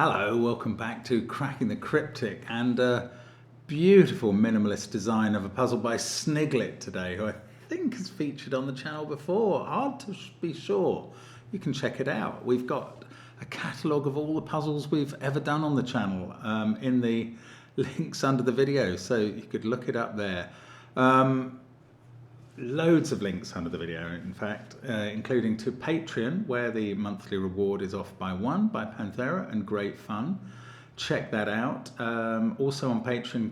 Hello, welcome back to Cracking the Cryptic and a beautiful minimalist design of a puzzle by Sniglet today, who I think has featured on the channel before. Hard to be sure. You can check it out. We've got a catalogue of all the puzzles we've ever done on the channel in the links under the video, so you could look it up there. Loads of links under the video, in fact, including to Patreon, where the monthly reward is off by one by Panthera and great fun. Check that out. Also on Patreon,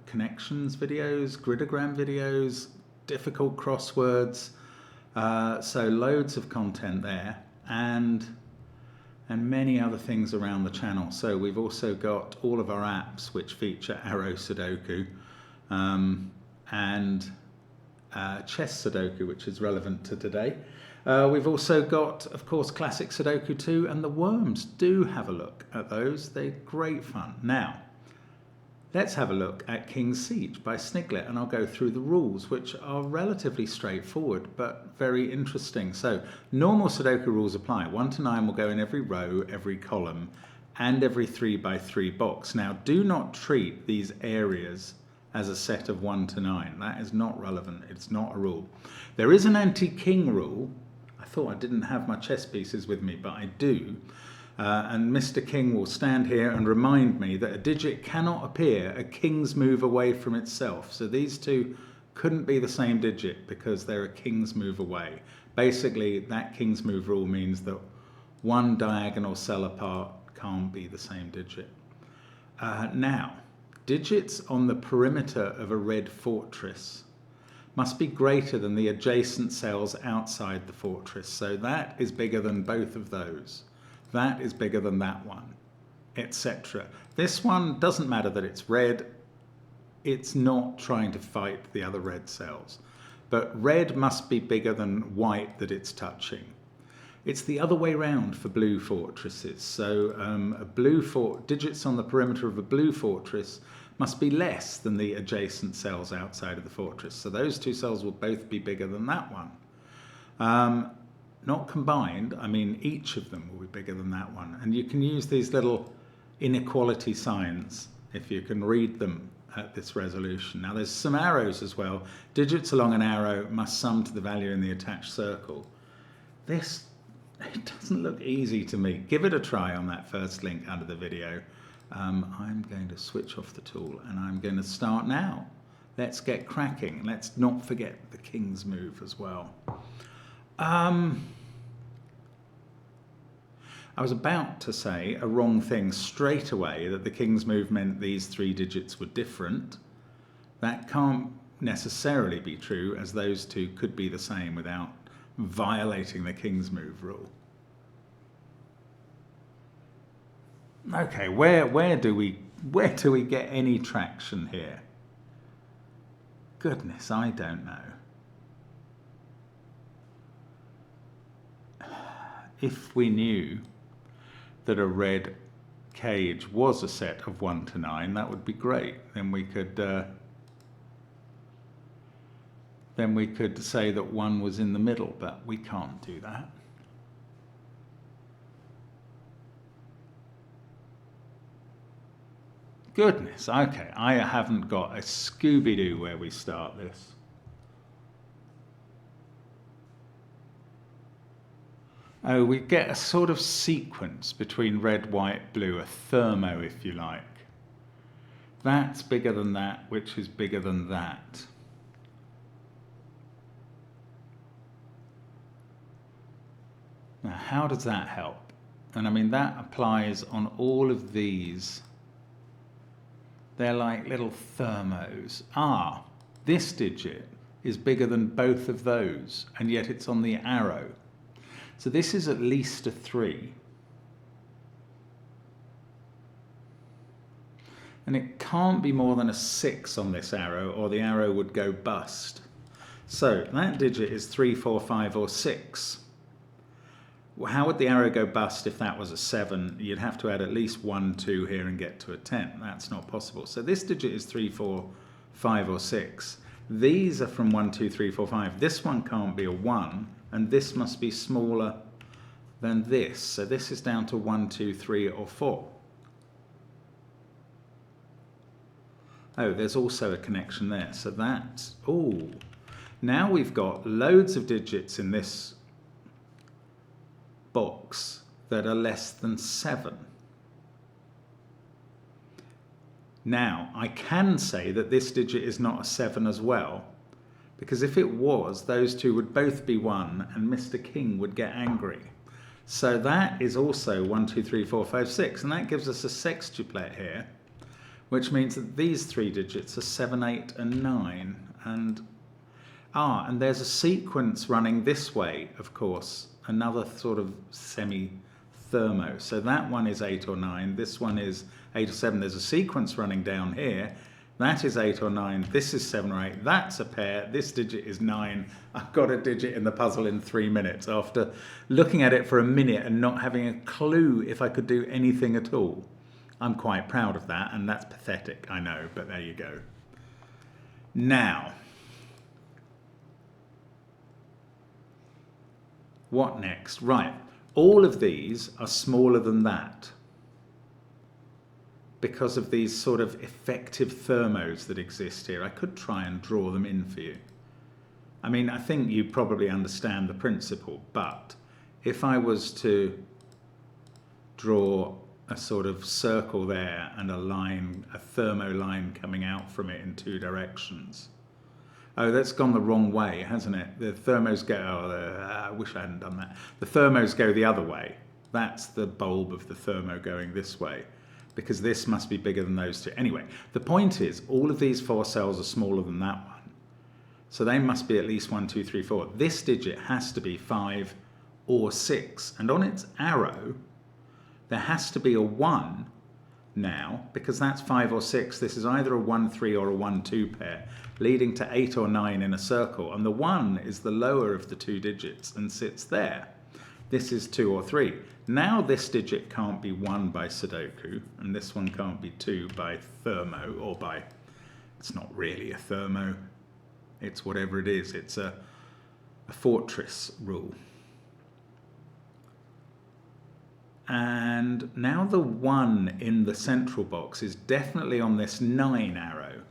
connections videos, gridogram videos, difficult crosswords. So loads of content there, and many other things around the channel. So we've also got all of our apps which feature Arrow Sudoku and chess Sudoku, which is relevant to today. We've also got, of course, Classic Sudoku 2 and the Worms. Do have a look at those. They're great fun. Now, let's have a look at King's Siege by Sniglet, and I'll go through the rules, which are relatively straightforward, but very interesting. So, normal Sudoku rules apply. 1 to 9 will go in every row, every column, and every 3 by 3 box. Now, do not treat these areas as a set of 1 to 9. That is not relevant. It's not a rule. There is an anti-king rule. I thought I didn't have my chess pieces with me, but I do. And Mr. King will stand here and remind me that a digit cannot appear a king's move away from itself. So these two couldn't be the same digit because they're a king's move away. Basically, that king's move rule means that one diagonal cell apart can't be the same digit. Now, digits on the perimeter of a red fortress must be greater than the adjacent cells outside the fortress. So that is bigger than both of those. That is bigger than that one, etc. This one doesn't matter that it's red. It's not trying to fight the other red cells. But red must be bigger than white that it's touching. It's the other way round for blue fortresses. So digits on the perimeter of a blue fortress must be less than the adjacent cells outside of the fortress. So those two cells will both be bigger than that one. Not combined, I mean each of them will be bigger than that one. And you can use these little inequality signs if you can read them at this resolution. Now there's some arrows as well. Digits along an arrow must sum to the value in the attached circle. It doesn't look easy to me. Give it a try on that first link under the video. I'm going to switch off the tool and I'm going to start now. Let's get cracking. Let's not forget the king's move as well. I was about to say a wrong thing straight away, that the king's move meant these 3 digits were different. That can't necessarily be true, as those two could be the same without violating the king's move rule. Okay, where do we get any traction here? Goodness, I don't know. If we knew that a red cage was a set of 1 to 9, that would be great. Then we could say that 1 was in the middle, but we can't do that. Goodness, okay, I haven't got a Scooby-Doo where we start this. Oh, we get a sort of sequence between red, white, blue, a thermo, if you like. That's bigger than that, which is bigger than that. Now, how does that help? And I mean, that applies on all of these. They're like little thermos. Ah, this digit is bigger than both of those, and yet it's on the arrow. So this is at least a 3. And it can't be more than a 6 on this arrow, or the arrow would go bust. So that digit is 3, 4, 5, or 6. Well, how would the arrow go bust if that was a 7? You'd have to add at least 1, 2 here and get to a 10. That's not possible. So this digit is 3, 4, 5, or 6. These are from 1, 2, 3, 4, 5. This one can't be a 1, and this must be smaller than this. So this is down to 1, 2, 3, or 4. Oh, there's also a connection there. So that's, oh, now we've got loads of digits in this box that are less than 7. Now, I can say that this digit is not a 7 as well, because if it was, those two would both be 1 and Mr. King would get angry. So that is also 1, 2, 3, 4, 5, 6, and that gives us a sextuplet here, which means that these 3 digits are 7, 8, and 9. And there's a sequence running this way, of course, another sort of semi-thermo. So that one is 8 or 9, this one is 8 or 7. There's a sequence running down here. That is 8 or 9, this is 7 or 8, that's a pair, this digit is 9. I've got a digit in the puzzle in 3 minutes after looking at it for a minute and not having a clue if I could do anything at all. I'm quite proud of that, and that's pathetic, I know, but there you go. Now, what next? Right, all of these are smaller than that because of these sort of effective thermos that exist here. I could try and draw them in for you. I mean, I think you probably understand the principle, but if I was to draw a sort of circle there and a line, a thermo line coming out from it in 2 directions. Oh, that's gone the wrong way, hasn't it? The thermos go, I wish I hadn't done that. The thermos go the other way. That's the bulb of the thermo going this way, because this must be bigger than those 2. Anyway, the point is, all of these 4 cells are smaller than that one. So they must be at least 1, 2, 3, 4. This digit has to be 5 or 6. And on its arrow, there has to be a 1 now, because that's 5 or 6. This is either a 1, 3 or a 1, 2 pair, leading to 8 or 9 in a circle. And the 1 is the lower of the 2 digits and sits there. This is 2 or 3. Now this digit can't be 1 by Sudoku, and this one can't be 2 by thermo, or by, it's not really a thermo, it's whatever it is, it's a fortress rule. And now the 1 in the central box is definitely on this 9 arrow.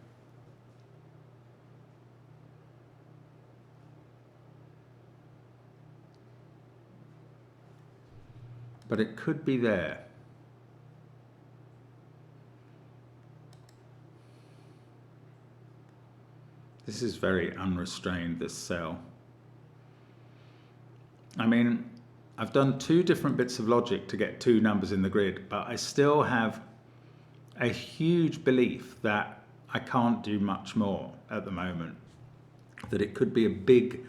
But it could be there. This is very unrestrained, this cell. I mean, I've done 2 different bits of logic to get 2 numbers in the grid, but I still have a huge belief that I can't do much more at the moment, that it could be a big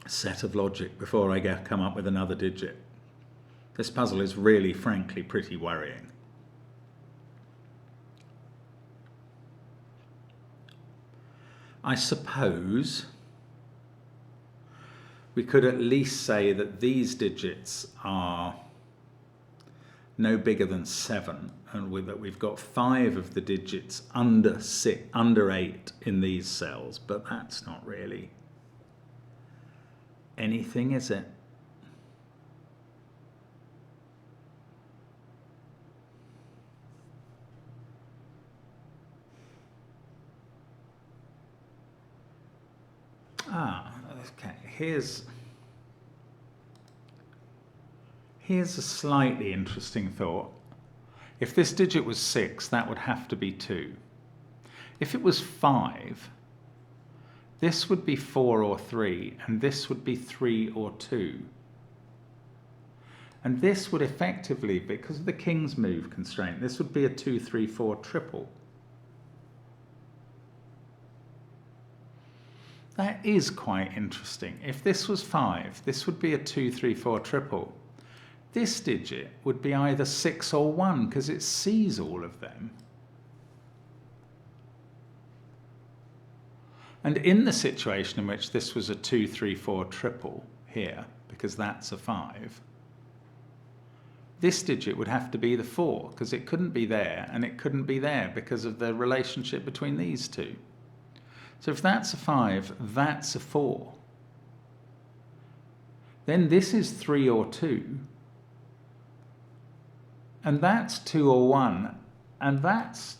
set of logic before I come up with another digit. This puzzle is really, frankly, pretty worrying. I suppose we could at least say that these digits are no bigger than 7, and that we've got 5 of the digits under 8 in these cells, but that's not really anything, is it? Okay, here's a slightly interesting thought. If this digit was 6, that would have to be 2. If it was 5, this would be 4 or 3, and this would be 3 or 2. And this would effectively, because of the king's move constraint, this would be a 2, 3, 4 triple. That is quite interesting. If this was 5, this would be a 2, 3, 4 triple. This digit would be either 6 or 1 because it sees all of them. And in the situation in which this was a 2, 3, 4 triple here, because that's a 5, this digit would have to be the 4 because it couldn't be there and it couldn't be there because of the relationship between these two. So if that's a 5, that's a 4. Then this is 3 or 2. And that's 2 or 1. And that's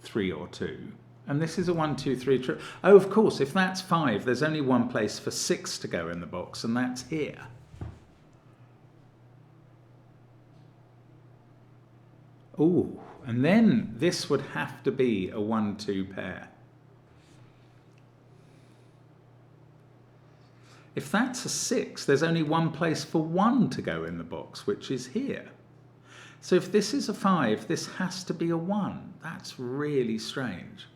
3 or 2. And this is a 1, 2, 3. Oh, of course, if that's 5, there's only one place for 6 to go in the box, and that's here. Ooh, and then this would have to be a 1, 2 pair. If that's a 6, there's only one place for 1 to go in the box, which is here. So if this is a 5, this has to be a 1. That's really strange.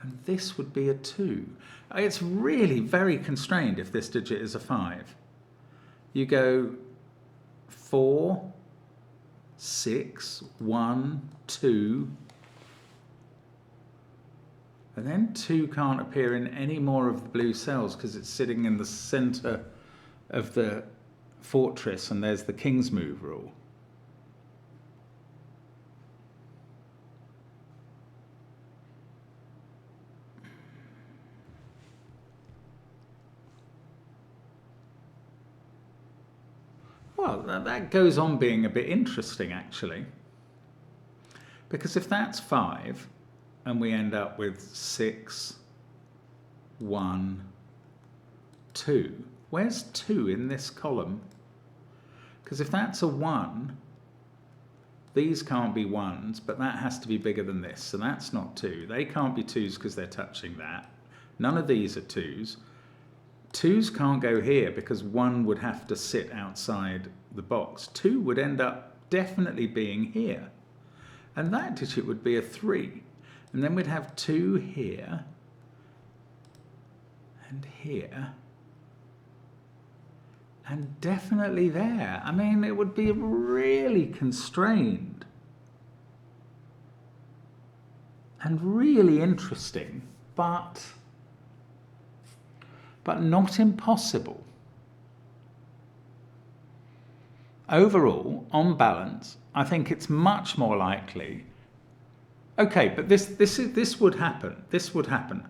And this would be a 2. It's really very constrained if this digit is a 5. You go 4, 6, 1, 2, and then 2 can't appear in any more of the blue cells because it's sitting in the center of the fortress, and there's the king's move rule. Well, that goes on being a bit interesting, actually. Because if that's 5, and we end up with 6, 1, 2, where's 2 in this column? Because if that's a 1, these can't be 1s, but that has to be bigger than this, so that's not 2. They can't be 2s because they're touching that. None of these are 2s. 2s can't go here because 1 would have to sit outside the box. 2 would end up definitely being here. And that digit would be a 3. And then we'd have 2 here and here and definitely there. I mean, it would be really constrained and really interesting, but not impossible. Overall, on balance, I think it's much more likely. Okay, but this would happen. This would happen.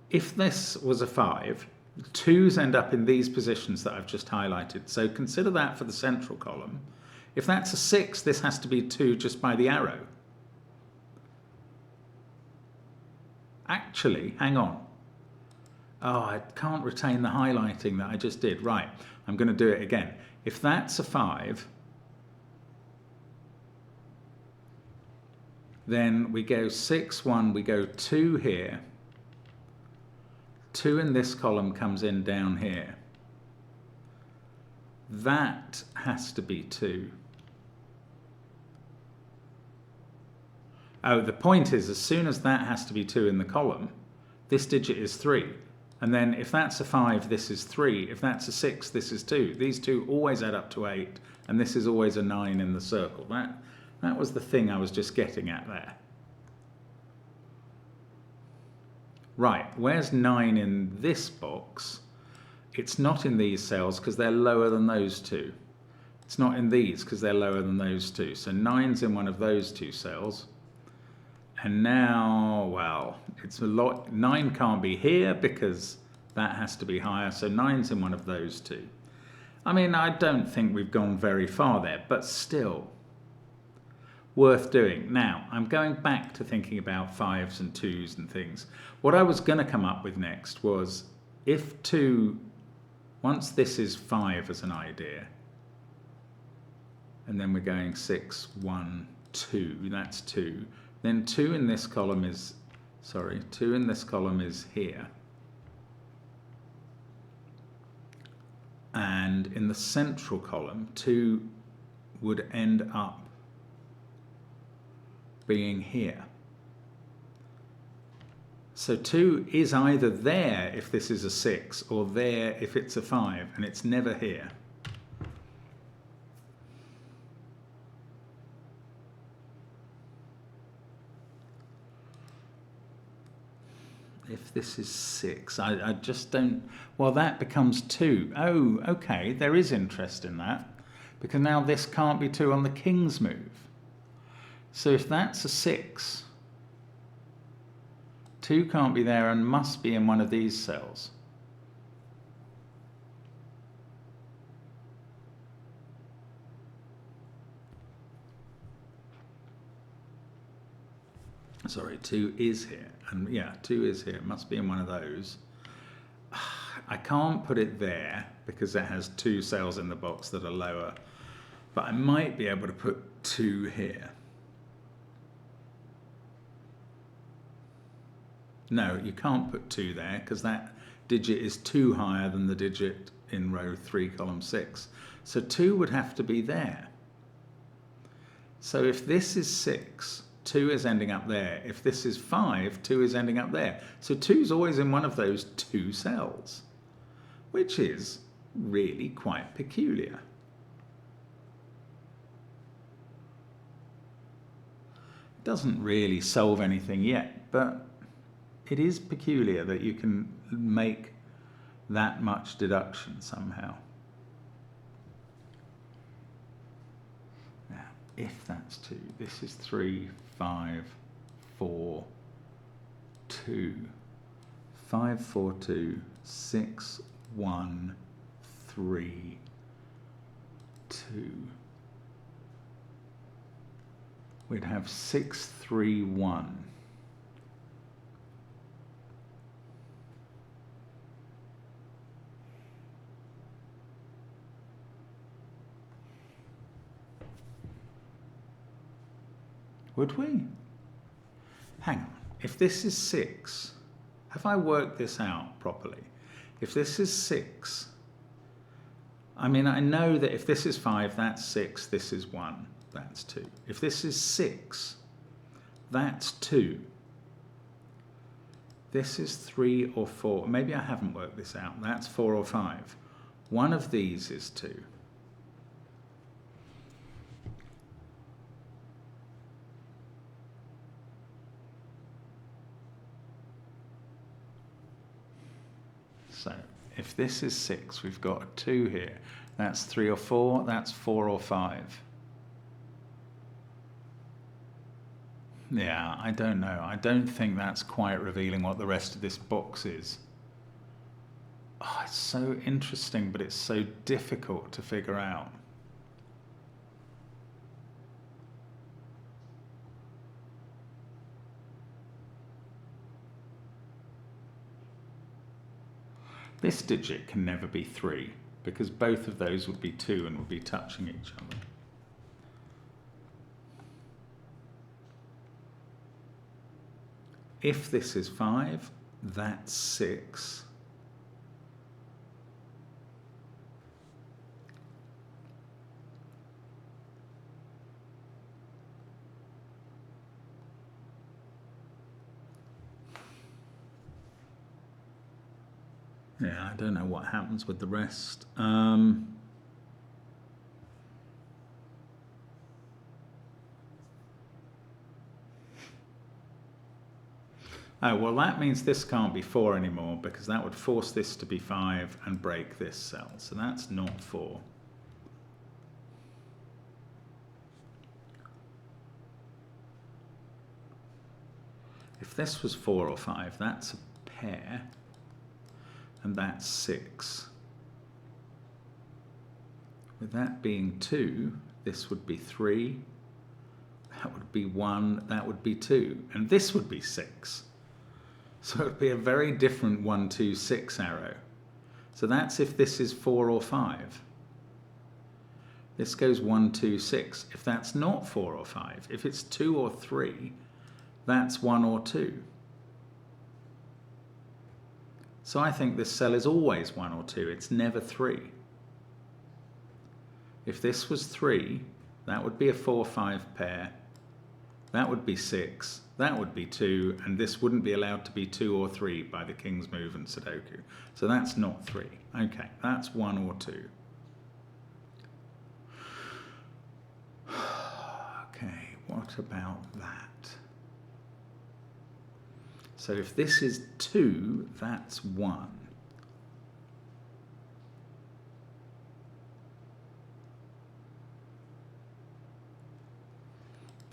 If this was a 5, 2s end up in these positions that I've just highlighted. So consider that for the central column. If that's a 6, this has to be 2 just by the arrow. Actually, hang on. Oh, I can't retain the highlighting that I just did. Right, I'm going to do it again. If that's a 5, then we go 6, 1, we go 2 here. 2 in this column comes in down here. That has to be 2. Oh, the point is, as soon as that has to be 2 in the column, this digit is 3. And then if that's a 5, this is 3. If that's a 6, this is 2. These 2 always add up to 8, and this is always a 9 in the circle. That was the thing I was just getting at there. Right, where's 9 in this box? It's not in these cells because they're lower than those 2. It's not in these because they're lower than those 2. So 9's in one of those 2 cells. And now, well, it's a lot. 9 can't be here because that has to be higher. So 9's in one of those 2. I mean, I don't think we've gone very far there, but still worth doing. Now, I'm going back to thinking about 5s and 2s and things. What I was going to come up with next was if 2, once this is 5 as an idea, and then we're going 6, 1, 2, that's 2. Then 2 in this column is, 2 in this column is here. And in the central column, 2 would end up being here. So 2 is either there if this is a 6 or there if it's a 5, and it's never here. If this is 6, I just don't, well, that becomes 2. Oh, okay, there is interest in that, because now this can't be 2 on the king's move. So if that's a 6, 2 can't be there and must be in one of these cells. Sorry, 2 is here. And yeah, 2 is here. It must be in one of those. I can't put it there because it has 2 cells in the box that are lower. But I might be able to put 2 here. No, you can't put 2 there because that digit is 2 higher than the digit in row 3, column 6. So 2 would have to be there. So if this is 6, 2 is ending up there. If this is 5, 2 is ending up there. So 2 is always in one of those 2 cells, which is really quite peculiar. It doesn't really solve anything yet, but it is peculiar that you can make that much deduction somehow. Now, if that's 2, this is 3, 5, 4, 2. 5, 4, 2, 6, 1, 3, 2. We'd have 6, 3, 1. Would we? Hang on. If this is 6, have I worked this out properly? If this is 6, I mean, I know that if this is 5, that's 6, this is 1, that's 2. If this is 6, that's 2. This is 3 or 4. Maybe I haven't worked this out. That's 4 or 5. One of these is 2. So if this is 6, we've got a 2 here. That's 3 or 4, that's 4 or 5. Yeah, I don't know. I don't think that's quite revealing what the rest of this box is. Oh, it's so interesting, but it's so difficult to figure out. This digit can never be 3 because both of those would be 2 and would be touching each other. If this is 5, that's 6. Yeah, I don't know what happens with the rest. Oh, well, that means this can't be 4 anymore because that would force this to be 5 and break this cell. So that's not 4. If this was 4 or 5, that's a pair. And that's 6. With that being 2, this would be 3, that would be 1, that would be 2, and this would be 6. So it would be a very different 1, 2, 6 arrow. So that's if this is 4 or 5. This goes 1, 2, 6. If that's not 4 or 5, if it's 2 or 3, that's 1 or 2. So I think this cell is always 1 or 2. It's never 3. If this was 3, that would be a 4-5 pair. That would be 6. That would be 2. And this wouldn't be allowed to be 2 or 3 by the King's Move and Sudoku. So that's not 3. Okay, that's 1 or 2. Okay, what about that? So if this is 2, that's 1.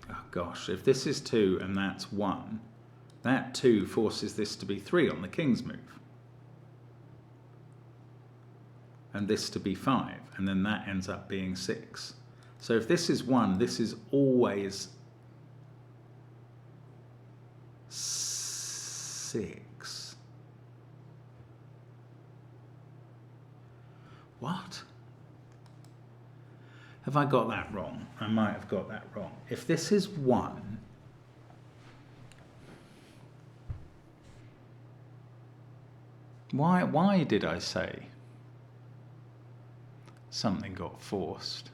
Oh gosh, if this is 2 and that's 1, that 2 forces this to be 3 on the King's Move. And this to be 5, and then that ends up being 6. So if this is 1, this is always 6. What? Have I got that wrong? I might have got that wrong. If this is 1, why did I say something got forced?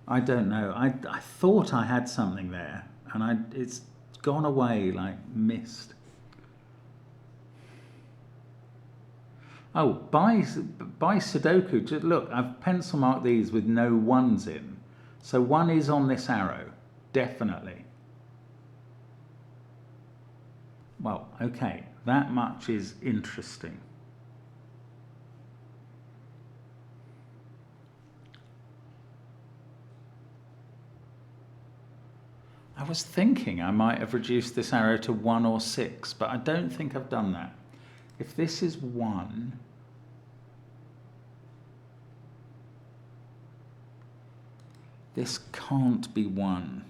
I don't know. I thought I had something there, and it's gone away like mist. Oh, by Sudoku, look, I've pencil marked these with no 1s in. So 1 is on this arrow, definitely. Well, okay, that much is interesting. I was thinking I might have reduced this arrow to 1 or 6, but I don't think I've done that. If this is 1, this can't be 1.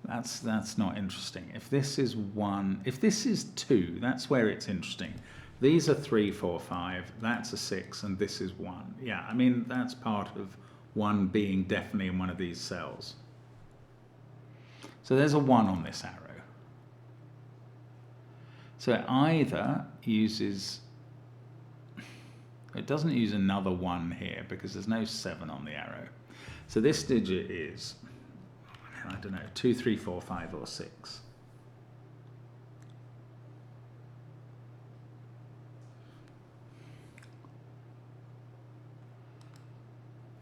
That's not interesting. If this is 1, if this is 2, that's where it's interesting. These are 3, 4, 5, that's a 6, and this is 1. Yeah, I mean, that's part of 1 being definitely in one of these cells. So there's a 1 on this arrow. So it either uses, it doesn't use another 1 here because there's no 7 on the arrow. So this digit is, I don't know, 2, 3, 4, 5, or 6.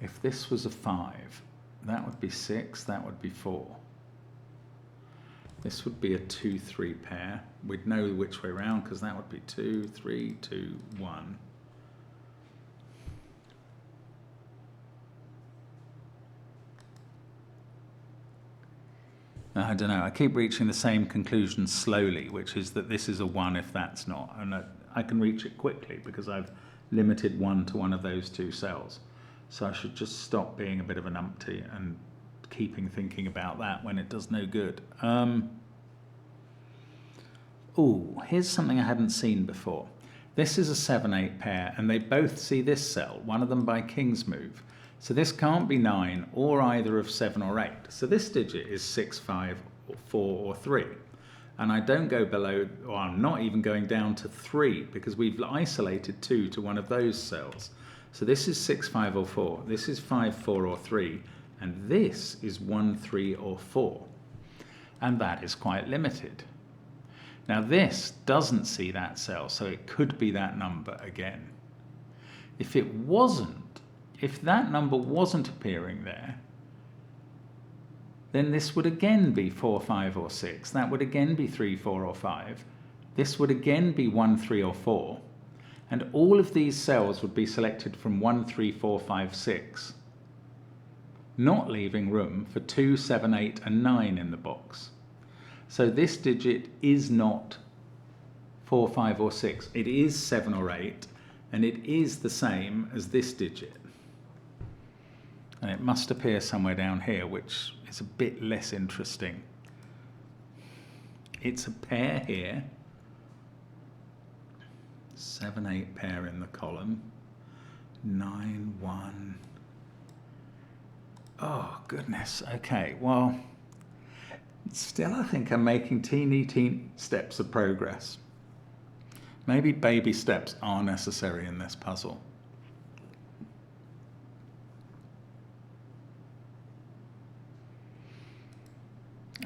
If this was a 5, that would be 6, that would be 4. This would be a 2, 3 pair. We'd know which way round because that would be 2, 3, 2, 1. I don't know, I keep reaching the same conclusion slowly, which is that this is a 1 if that's not. And I can reach it quickly because I've limited 1 to one of those 2 cells. So I should just stop being a bit of a numpty and keeping thinking about that when it does no good. Oh, here's something I hadn't seen before. This is a 7-8 pair, and they both see this cell, one of them by king's move. So this can't be 9 or either of 7 or 8. So this digit is 6, 5, 4, or 3. And I don't go below, or I'm not even going down to 3 because we've isolated 2 to one of those cells. So this is 6, 5, or 4. This is 5, 4, or 3. And this is 1, 3, or 4. And that is quite limited. Now this doesn't see that cell, so it could be that number again. If it wasn't, if that number wasn't appearing there, then this would again be 4, 5, or 6. That would again be 3, 4, or 5. This would again be 1, 3, or 4. And all of these cells would be selected from 1, 3, 4, 5, 6. Not leaving room for 2, 7, 8, and 9 in the box. So this digit is not 4, 5, or 6. It is 7 or 8, and it is the same as this digit. And it must appear somewhere down here, which is a bit less interesting. It's a pair here. 7, 8 pair in the column. 9, 1. Oh, goodness. Okay, well, still I think I'm making teeny steps of progress. Maybe baby steps are necessary in this puzzle.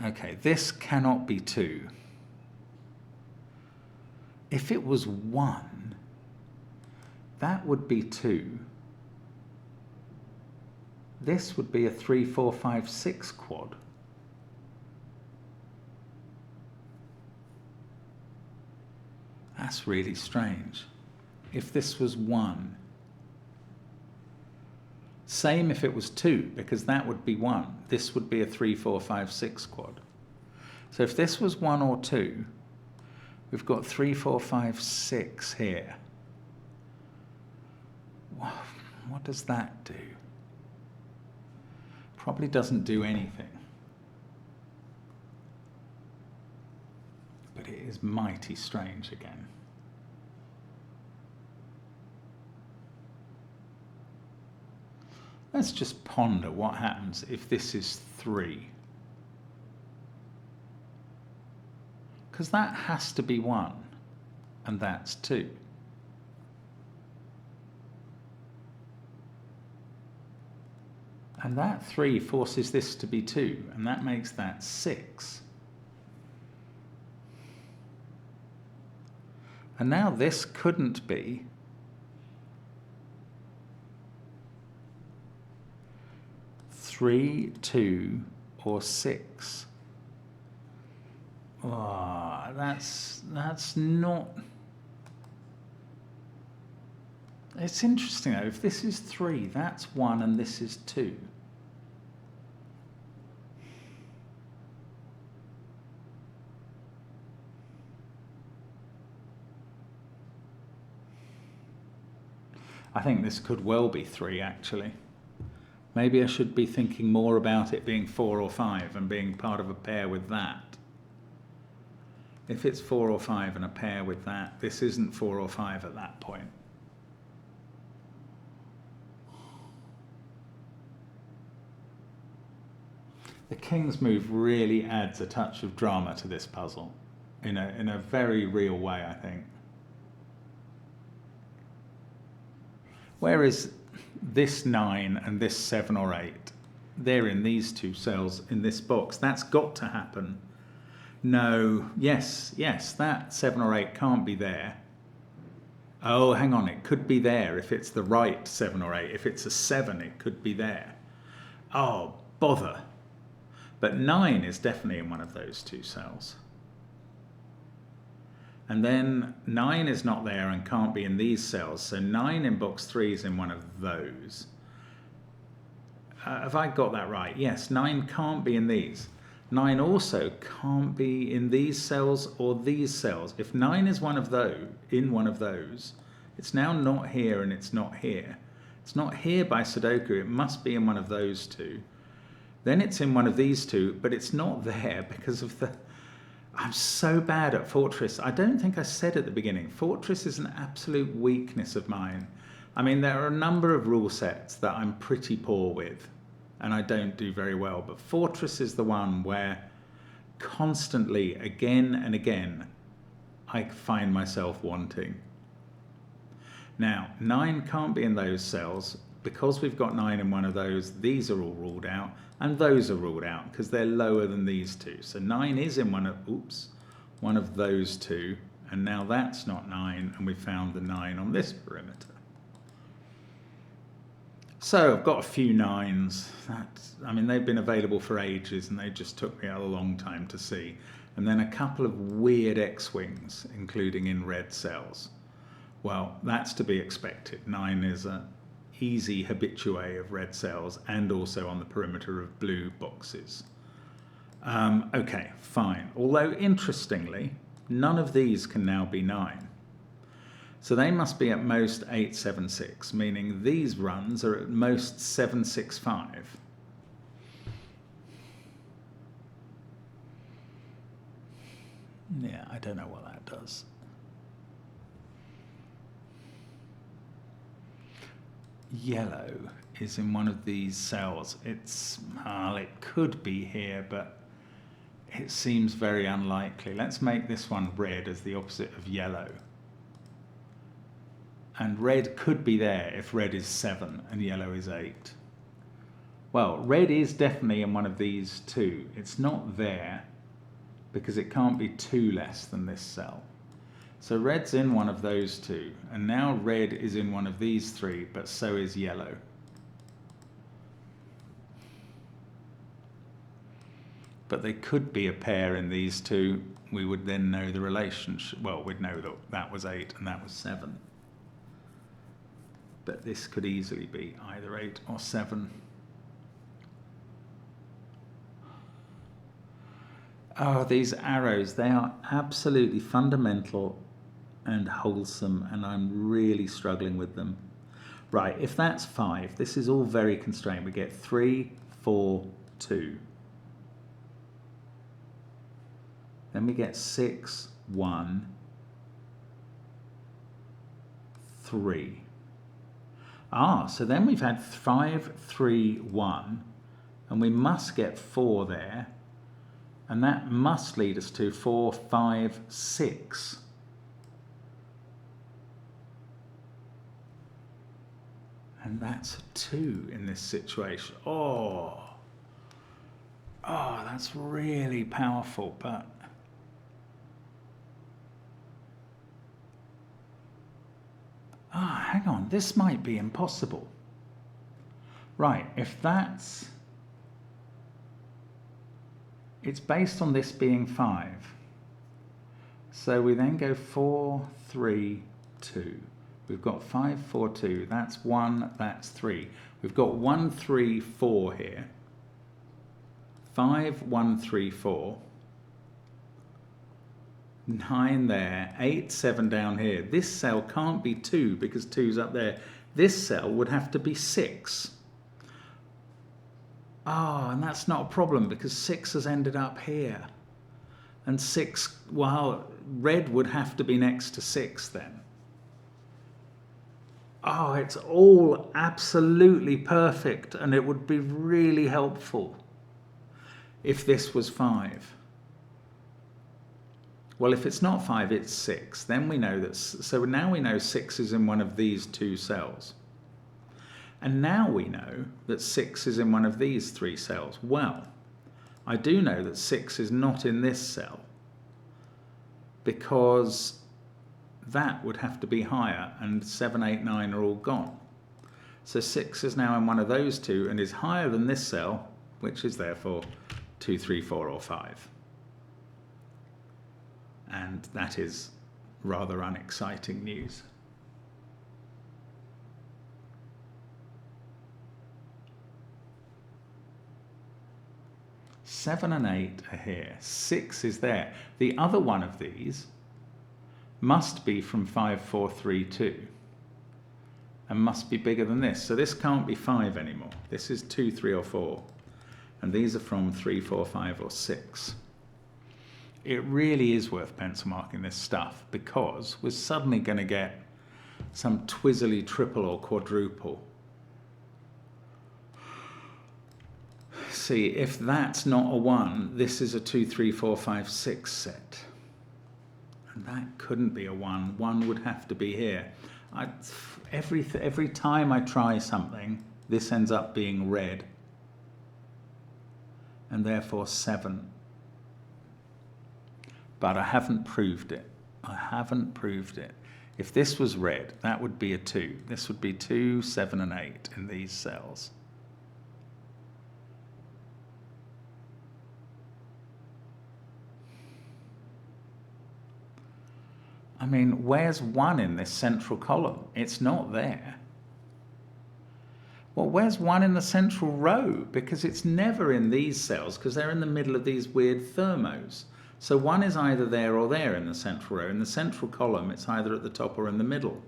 Okay, this cannot be 2. If it was 1, that would be 2. This would be a 3, 4, 5, 6 quad. That's really strange. If this was 1. Same if it was 2, because that would be 1. This would be a 3, 4, 5, 6 quad. So if this was 1 or 2, We've got 3, 4, 5, 6 here. What does that do? Probably doesn't do anything. But it is mighty strange again. Let's just ponder what happens if this is 3. Because that has to be 1, and that's 2. And that 3 forces this to be 2, and that makes that 6. And now this couldn't be 3, 2, or 6. Oh, that's not... It's interesting though, if this is 3, that's 1 and this is 2. I think this could well be 3 actually. Maybe I should be thinking more about it being 4 or 5 and being part of a pair with that. If it's 4 or 5 and a pair with that, this isn't 4 or 5 at that point. The king's move really adds a touch of drama to this puzzle in a very real way, I think. Whereas this 9 and this 7 or 8, they're in these 2 cells in this box. That's got to happen. No, yes, that 7 or 8 can't be there. Oh, hang on, it could be there if it's the right 7 or 8. If it's a 7, it could be there. Oh, bother. But 9 is definitely in one of those 2 cells. And then 9 is not there and can't be in these cells. So 9 in box 3 is in one of those. Have I got that right? Yes, 9 can't be in these. 9 also can't be in these cells or these cells. If 9 is one of those, it's now not here and it's not here. It's not here by Sudoku. It must be in one of those 2. Then it's in one of these 2, but it's not there because of the... I'm so bad at Fortress. I don't think I said at the beginning, Fortress is an absolute weakness of mine. I mean, there are a number of rule sets that I'm pretty poor with and I don't do very well, but Fortress is the one where constantly, again and again, I find myself wanting. Now, 9 can't be in those cells. Because we've got 9 in one of those, these are all ruled out, and those are ruled out because they're lower than these 2. So 9 is in one of those 2, and now that's not 9, and we found the 9 on this perimeter. So I've got a few 9s. I mean, they've been available for ages, and they just took me a long time to see. And then a couple of weird X-wings, including in red cells. Well, that's to be expected. 9 is an easy habitué of red cells and also on the perimeter of blue boxes. Okay, fine. Although, interestingly, none of these can now be 9. So they must be at most 876, meaning these runs are at most 765. Yeah, I don't know what that does. Yellow is in one of these cells. It could be here, but it seems very unlikely. Let's make this one red as the opposite of yellow. And red could be there if red is 7 and yellow is 8. Well, red is definitely in one of these 2. It's not there because it can't be 2 less than this cell. So red's in one of those 2, and now red is in one of these 3, but so is yellow. But they could be a pair in these 2. We would then know the relationship. Well, we'd know that that was 8 and that was 7. But this could easily be either 8 or 7. Oh, these arrows, they are absolutely fundamental and wholesome, and I'm really struggling with them. Right, if that's 5, this is all very constrained. We get 3, 4, 2. Then we get 6, 1, 3. So then we've had 5, 3, 1, and we must get 4 there, and that must lead us to 4, 5, 6. And that's a 2 in this situation. Oh, that's really powerful, but hang on, this might be impossible. Right, if that's, it's based on this being 5. So we then go 4, 3, 2. We've got 5, 4, 2. That's 1, that's 3. We've got 1, 3, 4 here. 5, 1, 3, 4. 9 there. 8, 7 down here. This cell can't be 2 because 2's up there. This cell would have to be 6. And that's not a problem because 6 has ended up here. And 6, well, red would have to be next to 6 then. It's all absolutely perfect, and it would be really helpful if this was 5. Well, if it's not 5, it's 6. Then we know that, so now we know 6 is in one of these 2 cells. And now we know that 6 is in one of these 3 cells. Well, I do know that 6 is not in this cell because that would have to be higher, and 7, 8, 9 are all gone. So 6 is now in one of those 2 and is higher than this cell, which is therefore 2, 3, 4, or 5. And that is rather unexciting news. Seven and 8 are here. 6 is there. The other one of these must be from 5, 4, 3, 2 and must be bigger than this. So this can't be 5 anymore. This is 2, 3, or 4. And these are from 3, 4, 5, or 6. It really is worth pencil marking this stuff because we're suddenly going to get some twizzly triple or quadruple. See, if that's not a 1, this is a 2, 3, 4, 5, 6 set. And that couldn't be a 1. 1 would have to be here. Every time I try something, this ends up being red. And therefore 7. But I haven't proved it. I haven't proved it. If this was red, that would be a 2. This would be 2, 7, and 8 in these cells. I mean, where's 1 in this central column? It's not there. Well, where's 1 in the central row? Because it's never in these cells, because they're in the middle of these weird thermos. So 1 is either there or there in the central row. In the central column, it's either at the top or in the middle.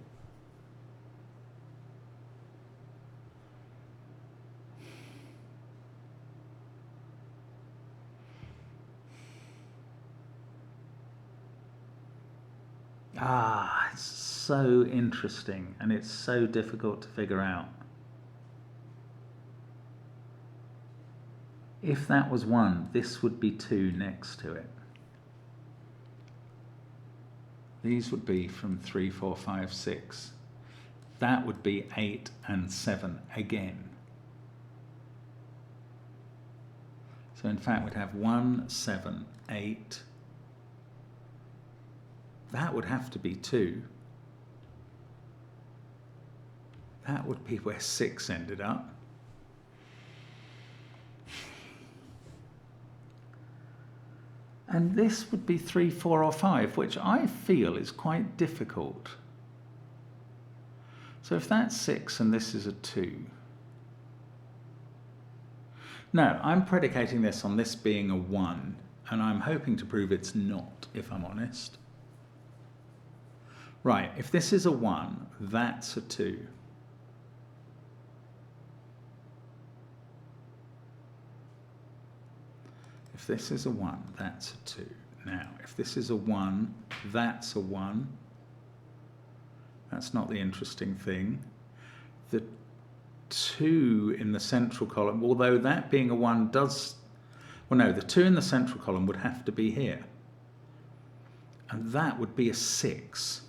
It's so interesting, and it's so difficult to figure out. If that was 1, this would be 2 next to it. These would be from 3, 4, 5, 6. That would be 8 and 7 again. So in fact, we'd have 1, 7, 8. That would have to be 2. That would be where 6 ended up. And this would be 3, 4, or 5, which I feel is quite difficult. So if that's 6 and this is a 2. No, I'm predicating this on this being a 1. and I'm hoping to prove it's not, if I'm honest. Right, if this is a 1, that's a 2. If this is a 1, that's a 2. Now, if this is a 1, that's a 1. That's not the interesting thing. The 2 in the central column, although that being a 1 does... Well, no, the 2 in the central column would have to be here. And that would be a 6.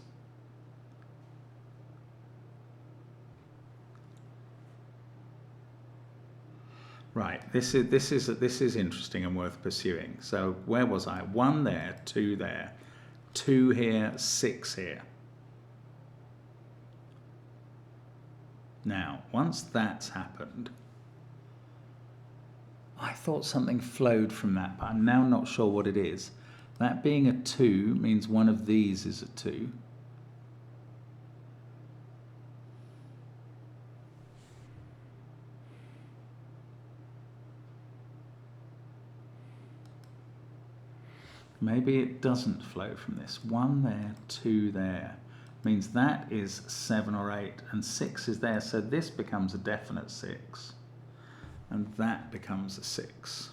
Right, this is interesting and worth pursuing. So where was I? 1 there, 2 there, 2 here, 6 here. Now, once that's happened, I thought something flowed from that, but I'm now not sure what it is. That being a 2 means one of these is a 2. Maybe it doesn't flow from this. 1 there, 2 there. Means that is 7 or 8, and 6 is there, so this becomes a definite 6. And that becomes a 6.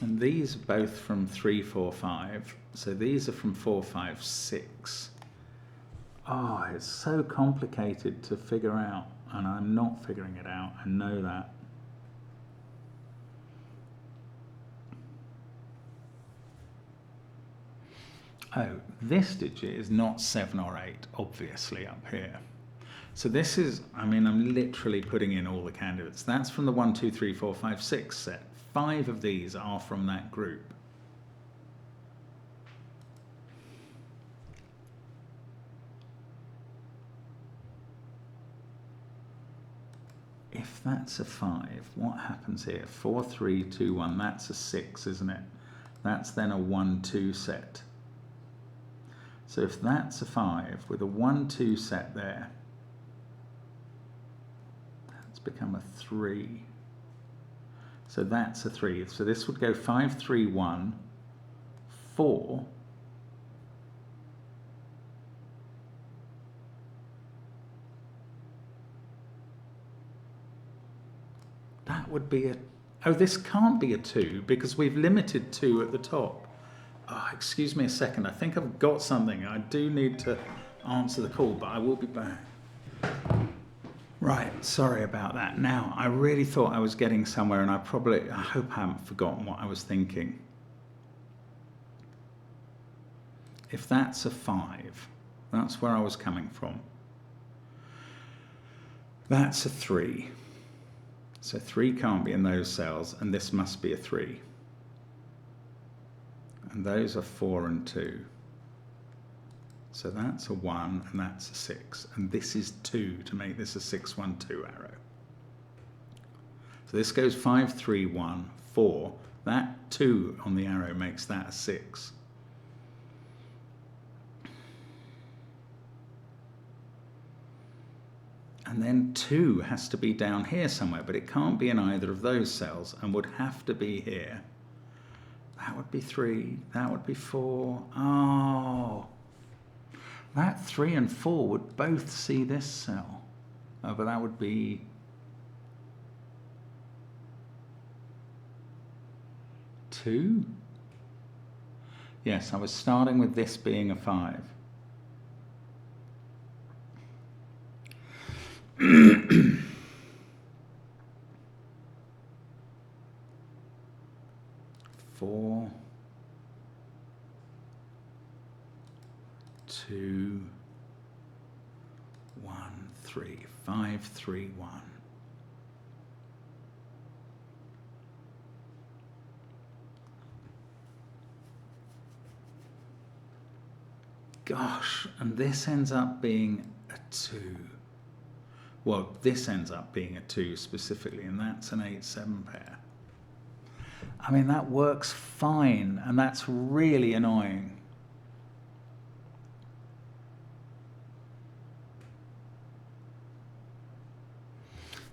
And these are both from 3, 4, 5. So these are from 4, 5, 6. Oh, it's so complicated to figure out, and I'm not figuring it out. I know that. Oh, this digit is not 7 or 8, obviously, up here. So this is, I mean, I'm literally putting in all the candidates. That's from the 1, 2, 3, 4, 5, 6 set. 5 of these are from that group. If that's a 5, what happens here? 4, 3, 2, 1, that's a 6, isn't it? That's then a 1, 2 set. So if that's a 5 with a 1, 2 set there, that's become a 3. So that's a 3. So this would go 5, 3, 1, 4. That would be a... Oh, this can't be a 2 because we've limited 2 at the top. Oh, excuse me a second. I think I've got something. I do need to answer the call, but I will be back. Right, sorry about that. Now, I really thought I was getting somewhere, and I hope I haven't forgotten what I was thinking. If that's a 5, that's where I was coming from. That's a 3. So 3 can't be in those cells, and this must be a 3. And those are 4 and 2. So that's a 1 and that's a 6. And this is 2 to make this a 6, 1, 2 arrow. So this goes 5, 3, 1, 4. That 2 on the arrow makes that a 6. And then 2 has to be down here somewhere, but it can't be in either of those cells and would have to be here. That would be 3, that would be 4. Oh, that 3 and 4 would both see this cell. Oh, but that would be 2. Yes, I was starting with this being a 5. Four, 2, 1, 3, 5, 3, 1. Gosh, and this ends up being a 2. Well, this ends up being a 2 specifically, and that's an 8-7 pair. I mean, that works fine, and that's really annoying.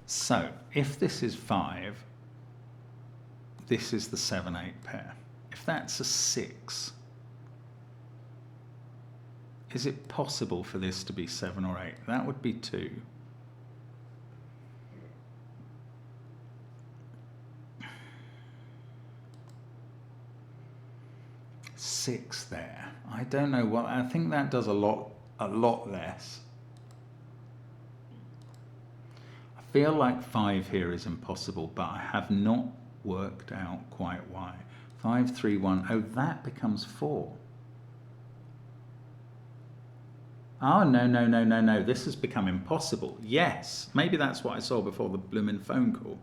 So if this is 5, this is the 7-8 pair. If that's a 6, is it possible for this to be 7 or 8? That would be 2. Six there. I don't know what. I think that does a lot less. I feel like 5 here is impossible, but I have not worked out quite why. 5, 3, 1. Oh, that becomes 4. Oh, no. This has become impossible. Yes, maybe that's what I saw before the blooming phone call.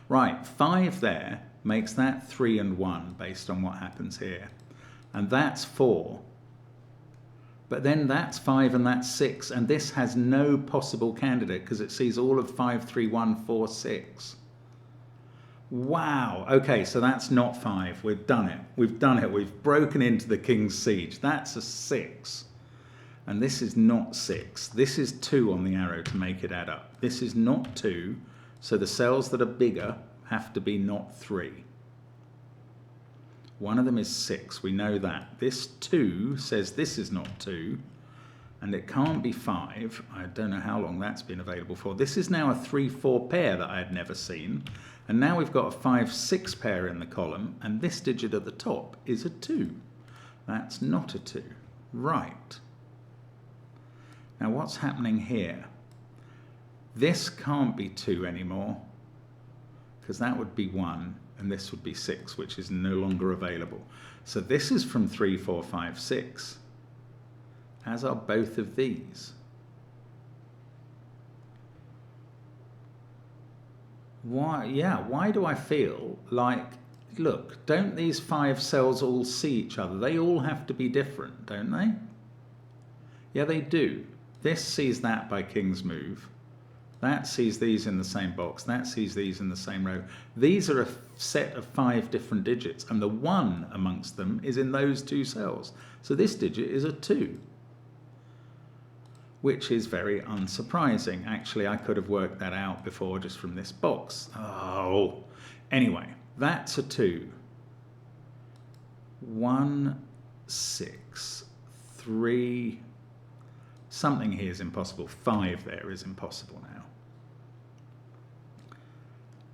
Right, 5 there makes that 3 and 1 based on what happens here. And that's 4. But then that's 5 and that's 6. And this has no possible candidate because it sees all of 5, 3, 1, 4, 6. Wow. Okay, so that's not 5. We've done it. We've done it. We've broken into the King's Siege. That's a 6. And this is not 6. This is 2 on the arrow to make it add up. This is not 2. So the cells that are bigger have to be not 3. One of them is 6. We know that. This 2 says this is not 2. And it can't be 5. I don't know how long that's been available for. This is now a 3-4 pair that I had never seen. And now we've got a 5-6 pair in the column. And this digit at the top is a 2. That's not a 2. Right. Now what's happening here? This can't be 2 anymore, because that would be 1, and this would be 6, which is no longer available. So this is from 3, 4, 5, 6, as are both of these. Why? Yeah, why do I feel like, look, don't these 5 cells all see each other? They all have to be different, don't they? Yeah, they do. This sees that by King's move. That sees these in the same box. That sees these in the same row. These are a set of 5 different digits, and the 1 amongst them is in those 2 cells. So this digit is a 2, which is very unsurprising. Actually, I could have worked that out before just from this box. Oh, anyway, that's a 2. 1, 6, 3. Something here is impossible. 5 there is impossible now.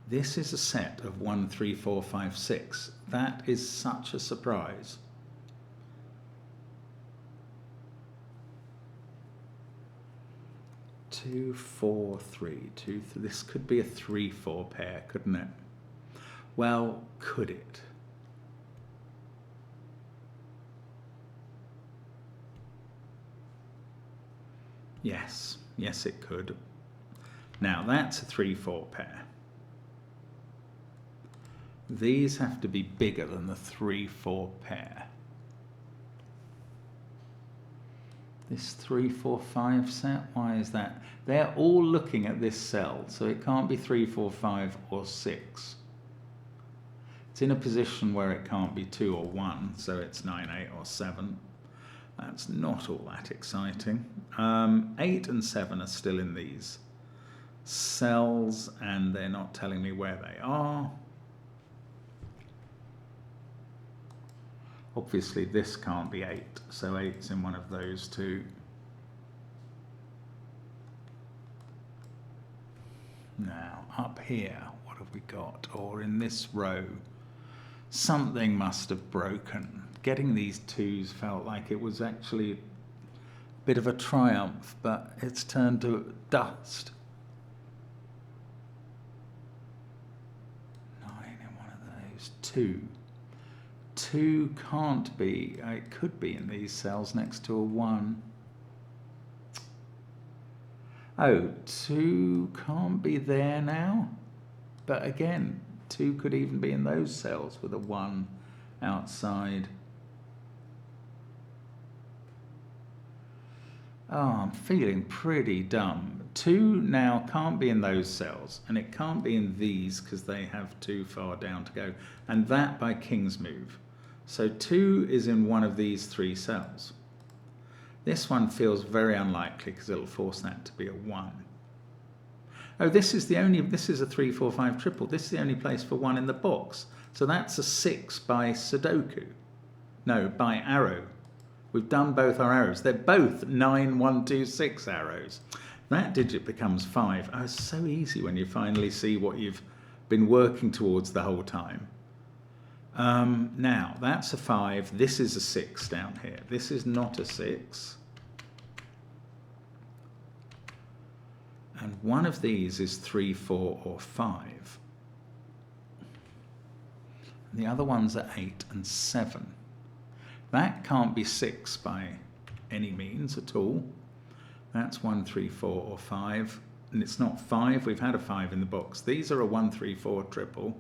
This is a set of 1, 3, 4, 5, 6. That is such a surprise. Two, 4, 3, 2. This could be a 3-4 pair, couldn't it? Well, could it? Yes, yes it could. Now that's a 3-4 pair. These have to be bigger than the 3-4 pair. This 3, 4, 5 set, why is that? They're all looking at this cell, so it can't be 3, 4, 5 or 6. It's in a position where it can't be 2 or 1, so it's 9, 8 or 7. That's not all that exciting. 8 and 7 are still in these cells, and they're not telling me where they are. Obviously, this can't be 8, so 8's in one of those 2. Now, up here, what have we got? Or in this row, something must have broken. Getting these 2s felt like it was actually a bit of a triumph, but it's turned to dust. 9 in one of those. 2. 2 can't be, it could be in these cells next to a 1. Oh, 2 can't be there now, but again, 2 could even be in those cells with a 1 outside. Oh, I'm feeling pretty dumb. 2 now can't be in those cells, and it can't be in these because they have too far down to go, and that by King's move. So 2 is in one of these 3 cells. This one feels very unlikely because it'll force that to be a 1. Oh, this is a 3, 4, 5 triple. This is the only place for 1 in the box. So that's a 6 by Sudoku. No, by arrow. We've done both our arrows. They're both 9, 1, 2, 6 arrows. That digit becomes 5. Oh, it's so easy when you finally see what you've been working towards the whole time. Now, that's a 5. This is a 6 down here. This is not a 6. And one of these is 3, 4, or 5. And the other ones are 8 and 7. That can't be 6 by any means at all. That's 1, 3, 4, or 5. And it's not 5. We've had a 5 in the box. These are a 1, 3, 4 triple.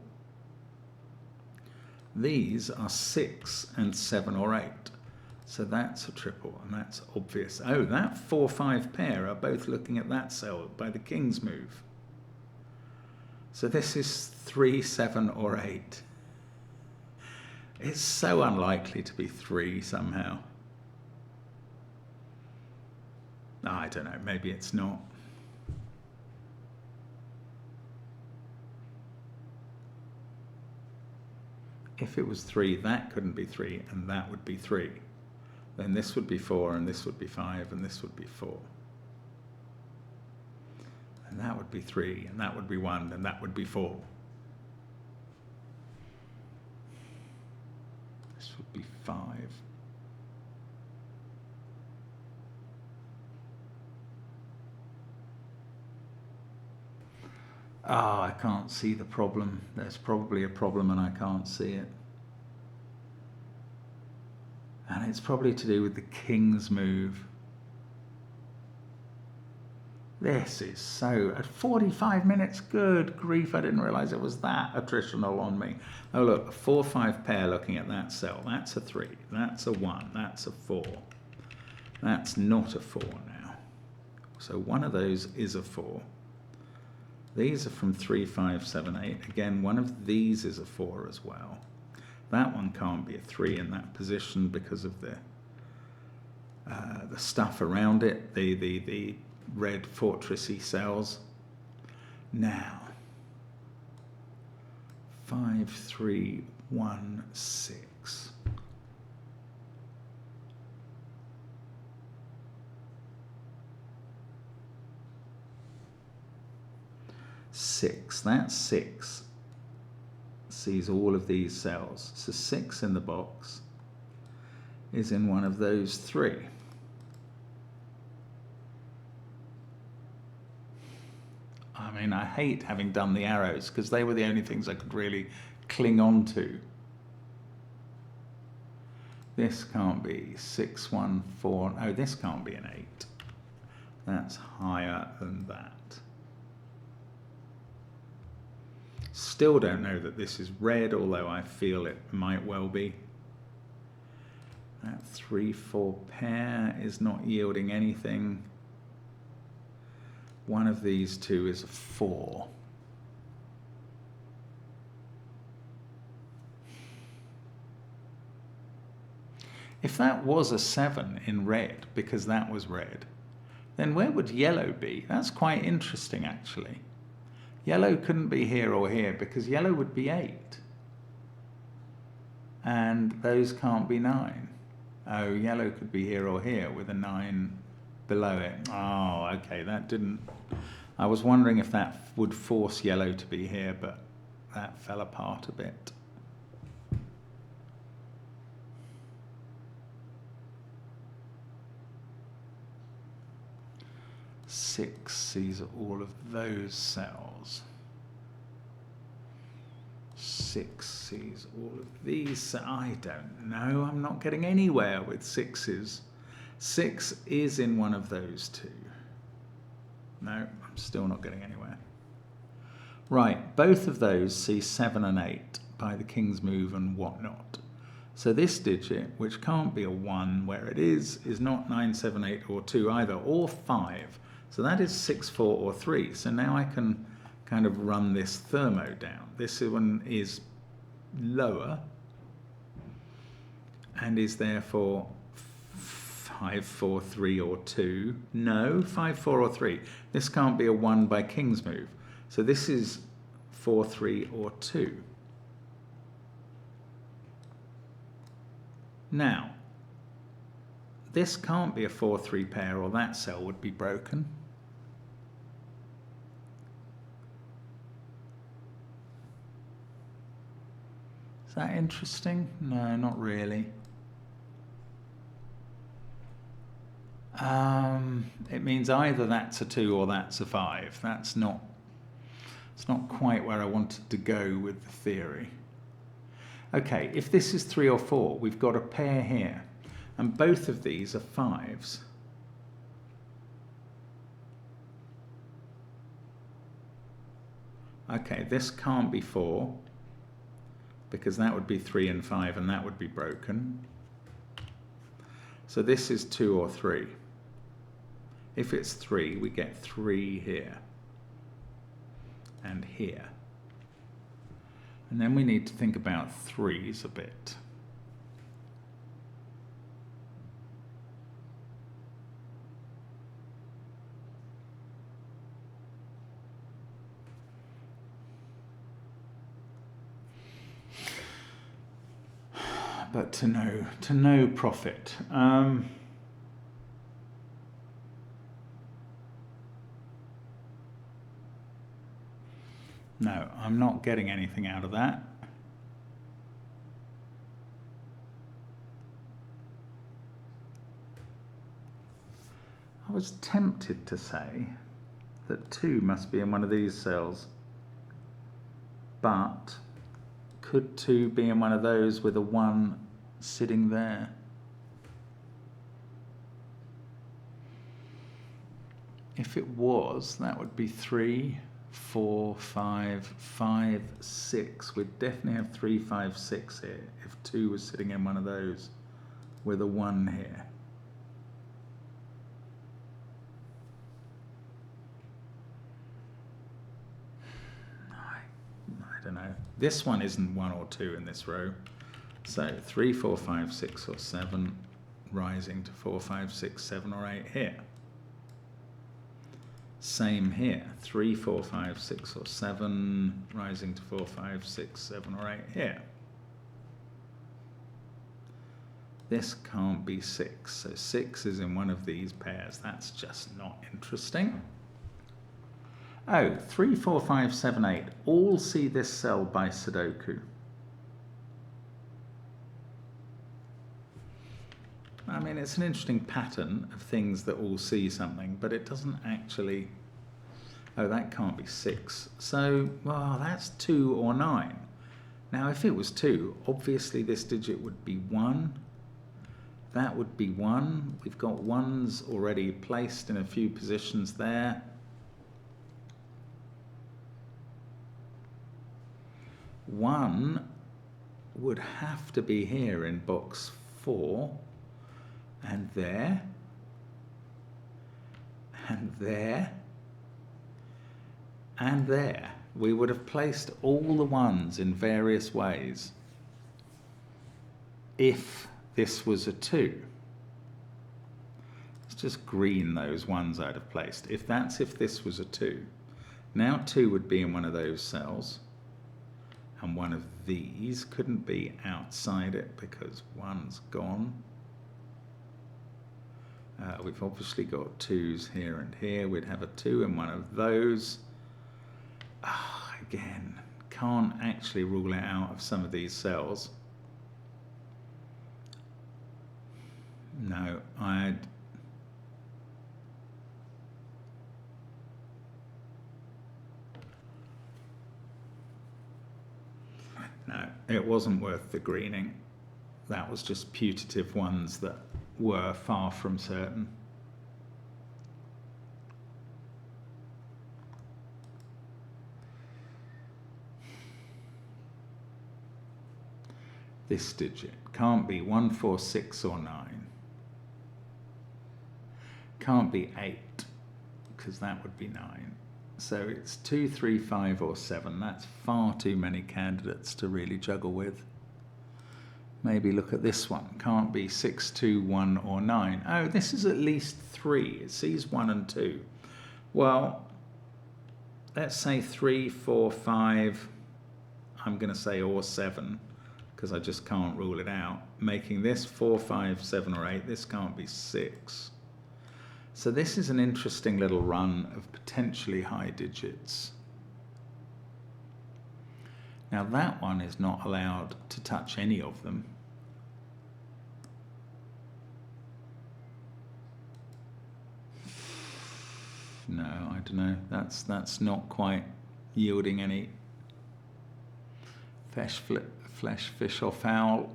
These are 6 and 7 or 8. So that's a triple, and that's obvious. Oh, that 4, 5 pair are both looking at that cell by the king's move. So this is 3, 7, or 8. It's so unlikely to be 3 somehow. I don't know, maybe it's not. If it was 3, that couldn't be 3, and that would be 3. Then this would be 4, and this would be 5, and this would be 4. And that would be 3, and that would be 1, and that would be 4. This would be 5. Ah, I can't see the problem. There's probably a problem and I can't see it. And it's probably to do with the king's move. This is so... At 45 minutes, good grief, I didn't realise it was that attritional on me. Oh look, a 4, 5 pair looking at that cell. That's a 3, that's a 1, that's a 4. That's not a 4 now. So one of those is a 4. These are from 3, 5, 7, 8. Again, one of these is a 4 as well. That one can't be a 3 in that position because of the stuff around it, the red fortressy cells. Now, 5, 3, 1, 6. Six. That's 6. Sees all of these cells. So 6 in the box is in one of those 3. I mean, I hate having done the arrows because they were the only things I could really cling on to. This can't be 6, 1, 4. Oh, this can't be an 8. That's higher than that. Still don't know that this is red, although I feel it might well be. That 3, 4 pair is not yielding anything. One of these two is a 4. If that was a 7 in red, because that was red, then where would yellow be? That's quite interesting, actually. Yellow couldn't be here or here because yellow would be 8. And those can't be 9. Oh, yellow could be here or here with a 9 below it. Oh, okay, that didn't... I was wondering if that would force yellow to be here, but that fell apart a bit. Six sees all of those cells. 6 sees all of these. I don't know. I'm not getting anywhere with 6s. 6 is in one of those 2. No, I'm still not getting anywhere. Right, both of those see 7 and 8 by the king's move and whatnot. So this digit, which can't be a 1 where it is not 9, 7, 8 or 2 either, or 5. So that is 6, 4 or 3. So now I can kind of run this thermo down. This one is lower and is therefore 5, 4, 3 or 2. No, 5, 4 or 3. This can't be a 1 by king's move. So this is 4, 3 or 2. Now, this can't be a 4, 3 pair, or that cell would be broken. Is that interesting? No, not really. It means either that's a 2 or that's a 5. It's not quite where I wanted to go with the theory. Okay, if this is 3 or 4, we've got a pair here, and both of these are 5s. Okay, this can't be 4, because that would be 3 and 5, and that would be broken. So this is 2 or 3. If it's 3, we get 3 here and here. And then we need to think about 3s a bit. But to no profit. No, I'm not getting anything out of that. I was tempted to say that 2 must be in one of these cells, but could 2 be in one of those with a 1 sitting there? If it was, that would be 3, 4, 5, 5, 6. We'd definitely have 3, 5, 6 here if 2 was sitting in one of those with a 1 here. I don't know. This one isn't 1 or 2 in this row. So 3, 4, 5, 6 or 7, rising to 4, 5, 6, 7 or 8 here. Same here, 3, 4, 5, 6 or 7, rising to 4, 5, 6, 7 or 8 here. This can't be 6, so 6 is in one of these pairs. That's just not interesting. Oh, 3, 4, 5, 7, 8 all see this cell by Sudoku. I mean, it's an interesting pattern of things that all see something, but it doesn't actually... Oh, that can't be 6. So, well, that's 2 or 9. Now, if it was 2, obviously this digit would be 1. That would be 1. We've got 1s already placed in a few positions there. 1 would have to be here in box 4. And there, and there, and there. We would have placed all the 1s in various ways if this was a 2. Let's just green those 1s I'd have placed. If this was a 2. Now 2 would be in one of those cells, and one of these couldn't be outside it because 1's gone. We've obviously got 2s here and here. We'd have a 2 in one of those. Again, can't actually rule it out of some of these cells. No, no, it wasn't worth the greening. That was just putative 1s that were far from certain. This digit can't be 1, 4, 6 or 9. Can't be 8, because that would be 9. So it's 2, 3, 5 or 7. That's far too many candidates to really juggle with. Maybe look at this one. Can't be 6, 2, 1 or 9. Oh, this is at least 3. It sees 1 and 2. Well, let's say 3, 4, 5. I'm going to say or 7 because I just can't rule it out. Making this 4, 5, 7 or 8. This can't be 6. So this is an interesting little run of potentially high digits. Now that one is not allowed to touch any of them. No, I don't know. That's not quite yielding any flesh, fish or fowl.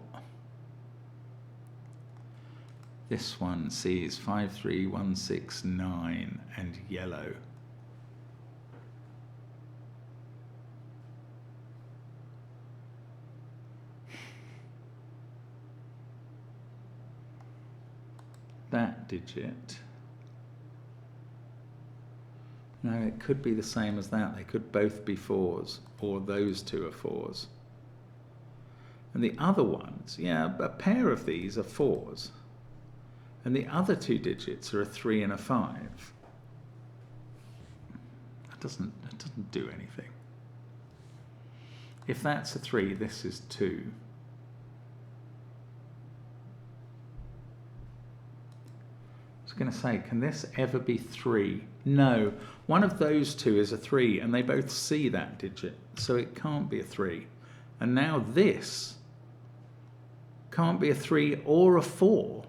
This one sees 5, 3, 1, 6, 9 and yellow. That digit. No, it could be the same as that. They could both be 4s, or those two are 4s. And the other ones, yeah, a pair of these are 4s. And the other two digits are a 3 and a 5. It doesn't do anything. If that's a 3, this is 2. I was going to say, can this ever be 3? No, one of those two is a 3 and they both see that digit, so it can't be a 3. And now this can't be a 3 or a 4.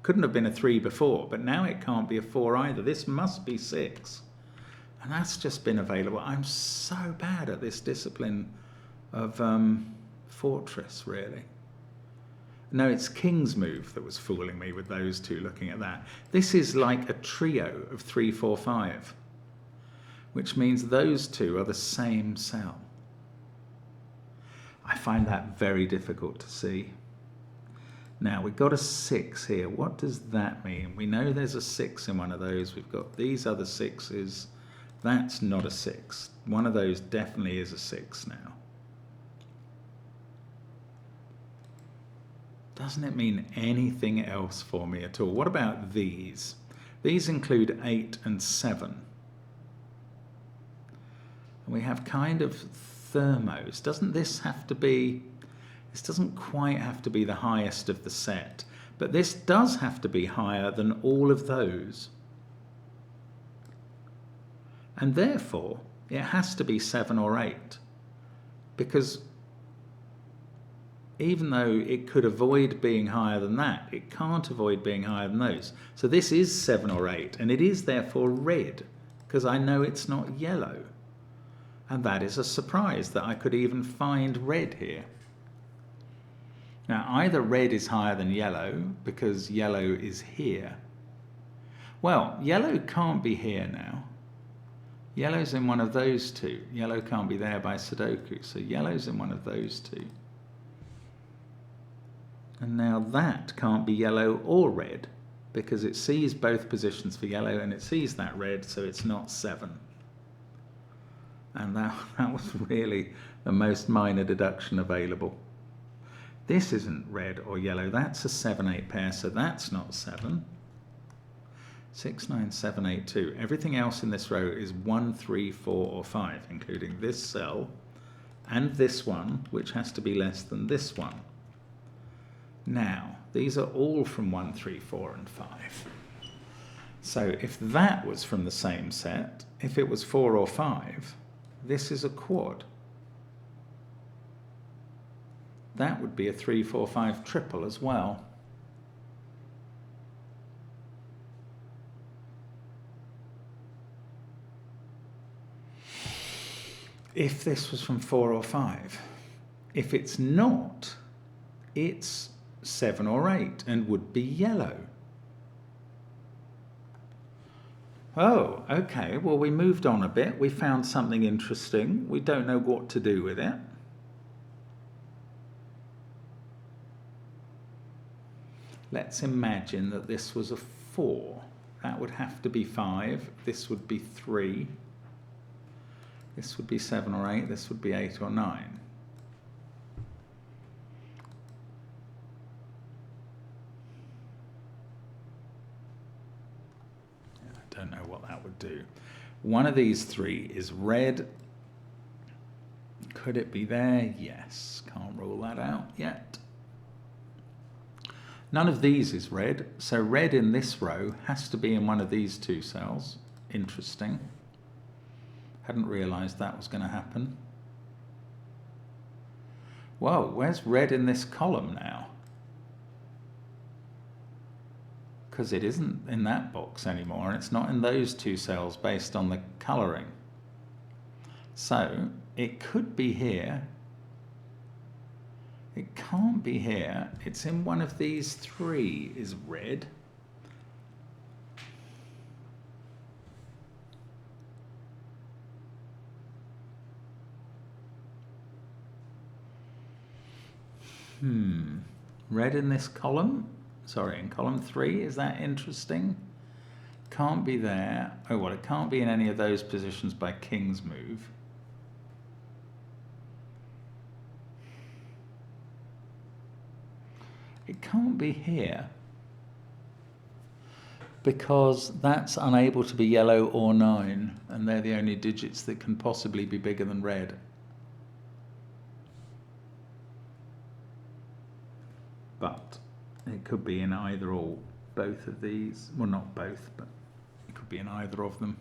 Couldn't have been a 3 before, but now it can't be a 4 either. This must be 6. And that's just been available. I'm so bad at this discipline of Fortress, really. No, it's King's Move that was fooling me with those two looking at that. This is like a trio of 3, 4, 5, which means those two are the same cell. I find that very difficult to see. Now, we've got a 6 here. What does that mean? We know there's a 6 in one of those. We've got these other 6s. That's not a 6. One of those definitely is a 6 now. Doesn't it mean anything else for me at all? What about these? These include 8 and 7. And we have kind of thermos. Doesn't this have to be... This doesn't quite have to be the highest of the set, but this does have to be higher than all of those. And therefore, it has to be 7 or 8, because even though it could avoid being higher than that, it can't avoid being higher than those. So this is 7 or 8, and it is therefore red, because I know it's not yellow. And that is a surprise that I could even find red here. Now, either red is higher than yellow, because yellow is here. Well, yellow can't be here now. Yellow's in one of those two. Yellow can't be there by Sudoku, so yellow's in one of those two. And now that can't be yellow or red, because it sees both positions for yellow and it sees that red, so it's not 7. And that was really the most minor deduction available. This isn't red or yellow, that's a 7-8 pair, so that's not 7. 6, 9, 7, 8, 2. Everything else in this row is 1, 3, 4 or 5, including this cell and this one, which has to be less than this one. Now, these are all from 1, 3, 4 and 5. So if that was from the same set, if it was 4 or 5, this is a quad. That would be a 3, 4, 5 triple as well. If this was from 4 or 5. If it's not, it's 7 or 8 and would be yellow. Oh, okay, well, we moved on a bit. We found something interesting. We don't know what to do with it. Let's imagine that this was a 4. That would have to be 5. This would be 3. This would be 7 or 8. This would be 8 or 9. don't know what that would do. One of these three is red. Could it be there? Yes. Can't rule that out yet. None of these is red, so red in this row has to be in one of these two cells. Interesting. Hadn't realised that was going to happen. Whoa, where's red in this column now? Because it isn't in that box anymore, and it's not in those two cells based on the colouring. So it could be here. It can't be here. It's in one of these three is red. Red in this column. Sorry, in column 3. Is that interesting? Can't be there. Oh, well, it can't be in any of those positions by king's move. It can't be here because that's unable to be yellow or 9, and they're the only digits that can possibly be bigger than red. But it could be in either or both of these. Well, not both, but it could be in either of them.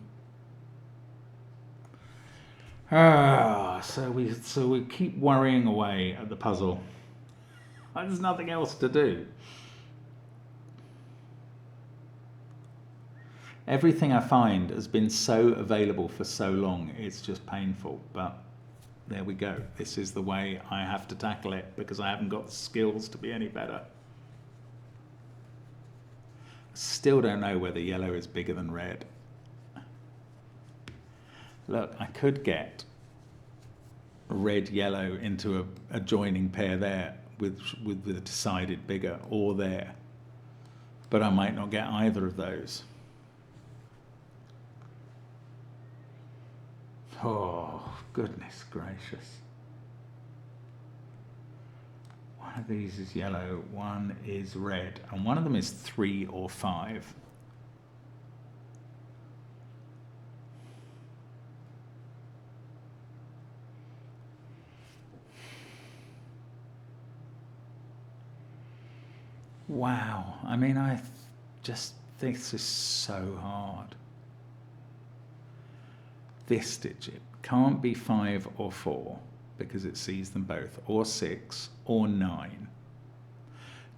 So we keep worrying away at the puzzle. There's nothing else to do. Everything I find has been so available for so long, it's just painful. But there we go. This is the way I have to tackle it because I haven't got the skills to be any better. Still don't know whether yellow is bigger than red. Look, I could get red-yellow into a joining pair there with a decided bigger or there. But I might not get either of those. Oh, goodness gracious. One of these is yellow, one is red, and one of them is 3 or 5. Wow, I mean, I just think this is so hard. This digit can't be 5 or 4 because it sees them both, or 6 or 9.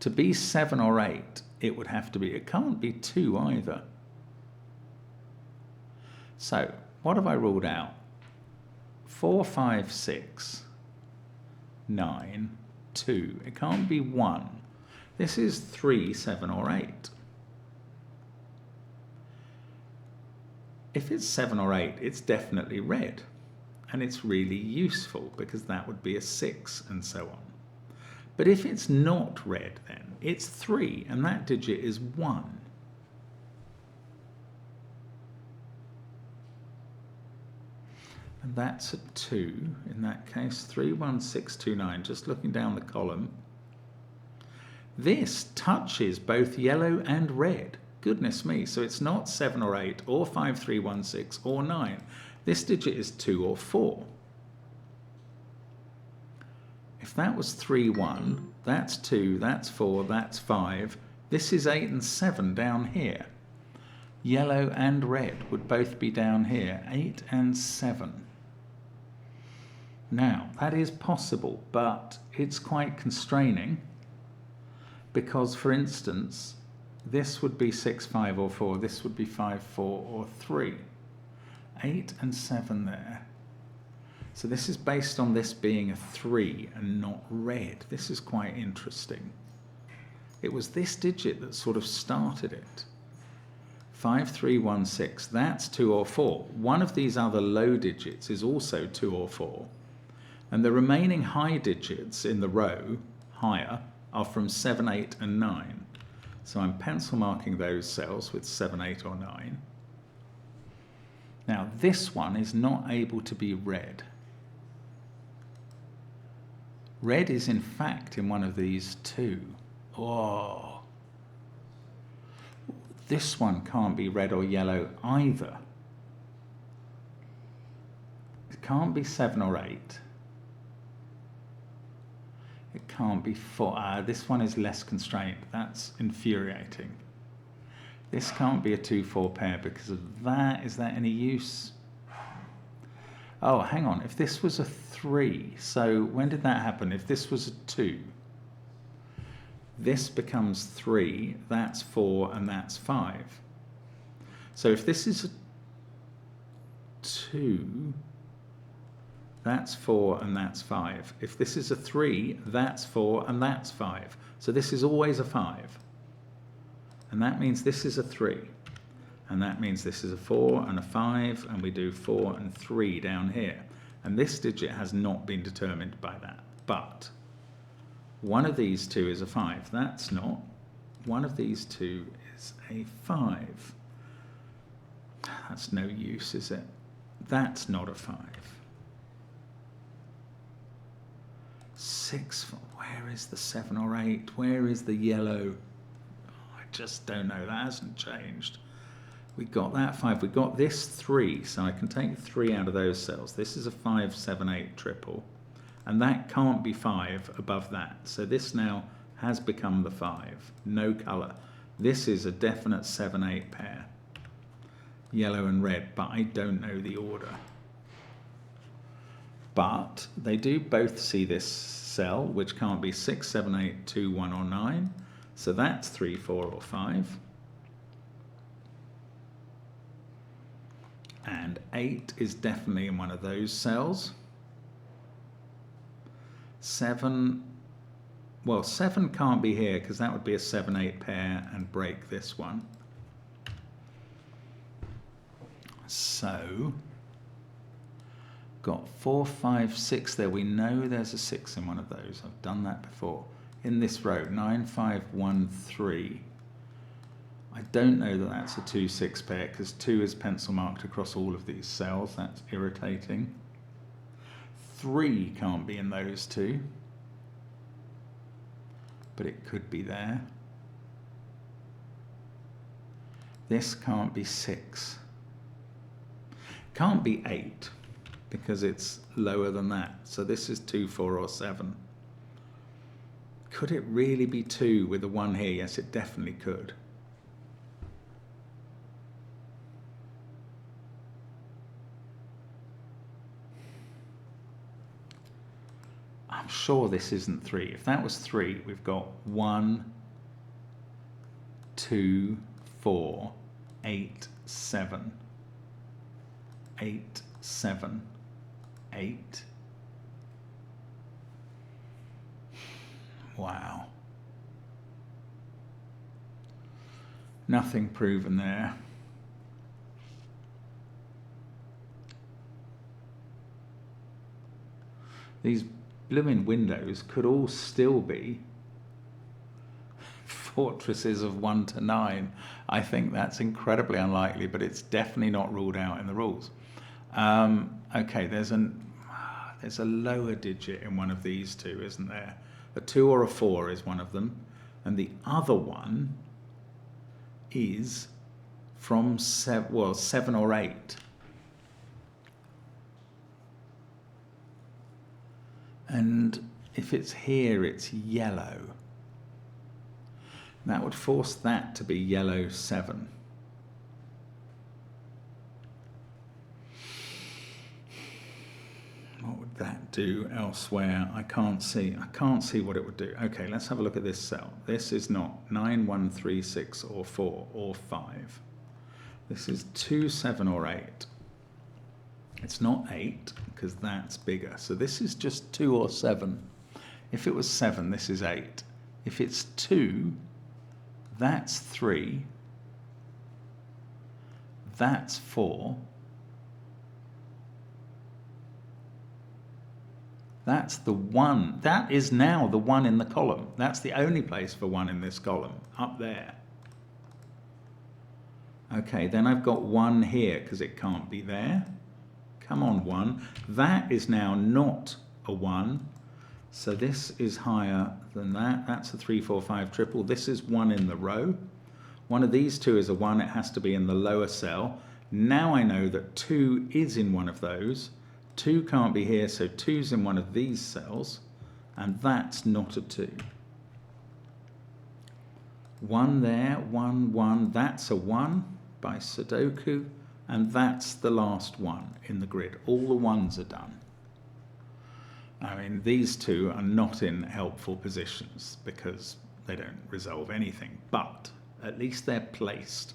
To be 7 or 8, it would have to be, it can't be 2 either. So, what have I ruled out? 4, 5, 6, 9, 2. It can't be 1. This is 3, 7 or 8. If it's 7 or 8, it's definitely red. And it's really useful because that would be a 6 and so on. But if it's not red then, it's 3 and that digit is 1. And that's a 2 in that case. 3, 1, 6, 2, 9. Just looking down the column. This touches both yellow and red. Goodness me. So it's not 7 or 8 or 5, 3, 1, 6 or 9. This digit is 2 or 4. If that was 3, 1, that's 2, that's 4, that's 5. This is 8 and 7 down here. Yellow and red would both be down here. 8 and 7. Now, that is possible, but it's quite constraining because, for instance, this would be 6, 5 or 4. This would be 5, 4 or 3. 8 and 7 there. So this is based on this being a 3 and not red. This is quite interesting. It was this digit that sort of started it. 5, 3, 1, 6. That's 2 or 4. One of these other low digits is also 2 or 4. And the remaining high digits in the row, higher, are from 7, 8 and 9. So I'm pencil marking those cells with 7, 8 or 9. Now this one is not able to be red. Red is in fact in one of these two. Oh. This one can't be red or yellow either. It can't be 7 or 8. It can't be 4. This one is less constrained. That's infuriating. This can't be a 2-4 pair because of that. Is that any use? Oh, hang on. If this was a 3, so when did that happen? If this was a 2, this becomes 3, that's 4, and that's 5. So if this is a 2, that's 4 and that's 5. If this is a 3, that's 4 and that's 5. So this is always a 5. And that means this is a 3. And that means this is a 4 and a 5, and we do 4 and 3 down here. And this digit has not been determined by that. But one of these two is a 5. That's not. One of these two is a 5. That's no use, is it? That's not a 5. 6, where is the 7 or 8? Where is the yellow? Oh, I just don't know. That hasn't changed. We got that 5. We got this 3, so I can take 3 out of those cells. This is a 5, 7, 8 triple. And that can't be 5 above that. So this now has become the 5. No colour. This is a definite 7, 8 pair. Yellow and red, but I don't know the order. But they do both see this cell, which can't be 6, 7, 8, 2, 1 or 9. So that's 3, 4 or 5. And 8 is definitely in one of those cells. 7, well, 7 can't be here because that would be a 7, 8 pair and break this one. So got 4, 5, 6 there. We know there's a 6 in one of those. I've done that before. In this row, 9, 5, 1, 3. I don't know that that's a 2, 6 pair because 2 is pencil marked across all of these cells. That's irritating. 3 can't be in those two, but it could be there. This can't be 6. Can't be 8 because it's lower than that. So this is 2, 4 or 7. Could it really be 2 with a 1 here? Yes, it definitely could. I'm sure this isn't 3. If that was 3, we've got 1, 2, 4, 8, 7. 8, 7, 8. Wow. Nothing proven there. These blooming windows could all still be fortresses of 1 to 9. I think that's incredibly unlikely, but it's definitely not ruled out in the rules. Okay, there's a lower digit in one of these two, isn't there? A 2 or a 4 is one of them, and the other one is from 7 or 8. And if it's here, it's yellow. That would force that to be yellow 7. What would that do elsewhere? I can't see what it would do. Okay, let's have a look at this cell. This is not 9, 1, 3, 6 or 4 or 5. This is 2, 7 or 8. It's not 8 because that's bigger. So this is just 2 or 7. If it was 7, this is 8. If it's 2, that's 3. That's 4. That's the 1. That is now the 1 in the column. That's the only place for 1 in this column, up there. Okay, then I've got 1 here because it can't be there. Come on, 1. That is now not a 1. So this is higher than that. That's a 3, 4, 5 triple. This is 1 in the row. One of these two is a 1, it has to be in the lower cell. Now I know that 2 is in one of those. 2 can't be here, so 2's in one of these cells, and that's not a 2. 1 there, 1, 1, that's a 1 by Sudoku, and that's the last one in the grid. All the 1s are done. I mean, these two are not in helpful positions because they don't resolve anything, but at least they're placed.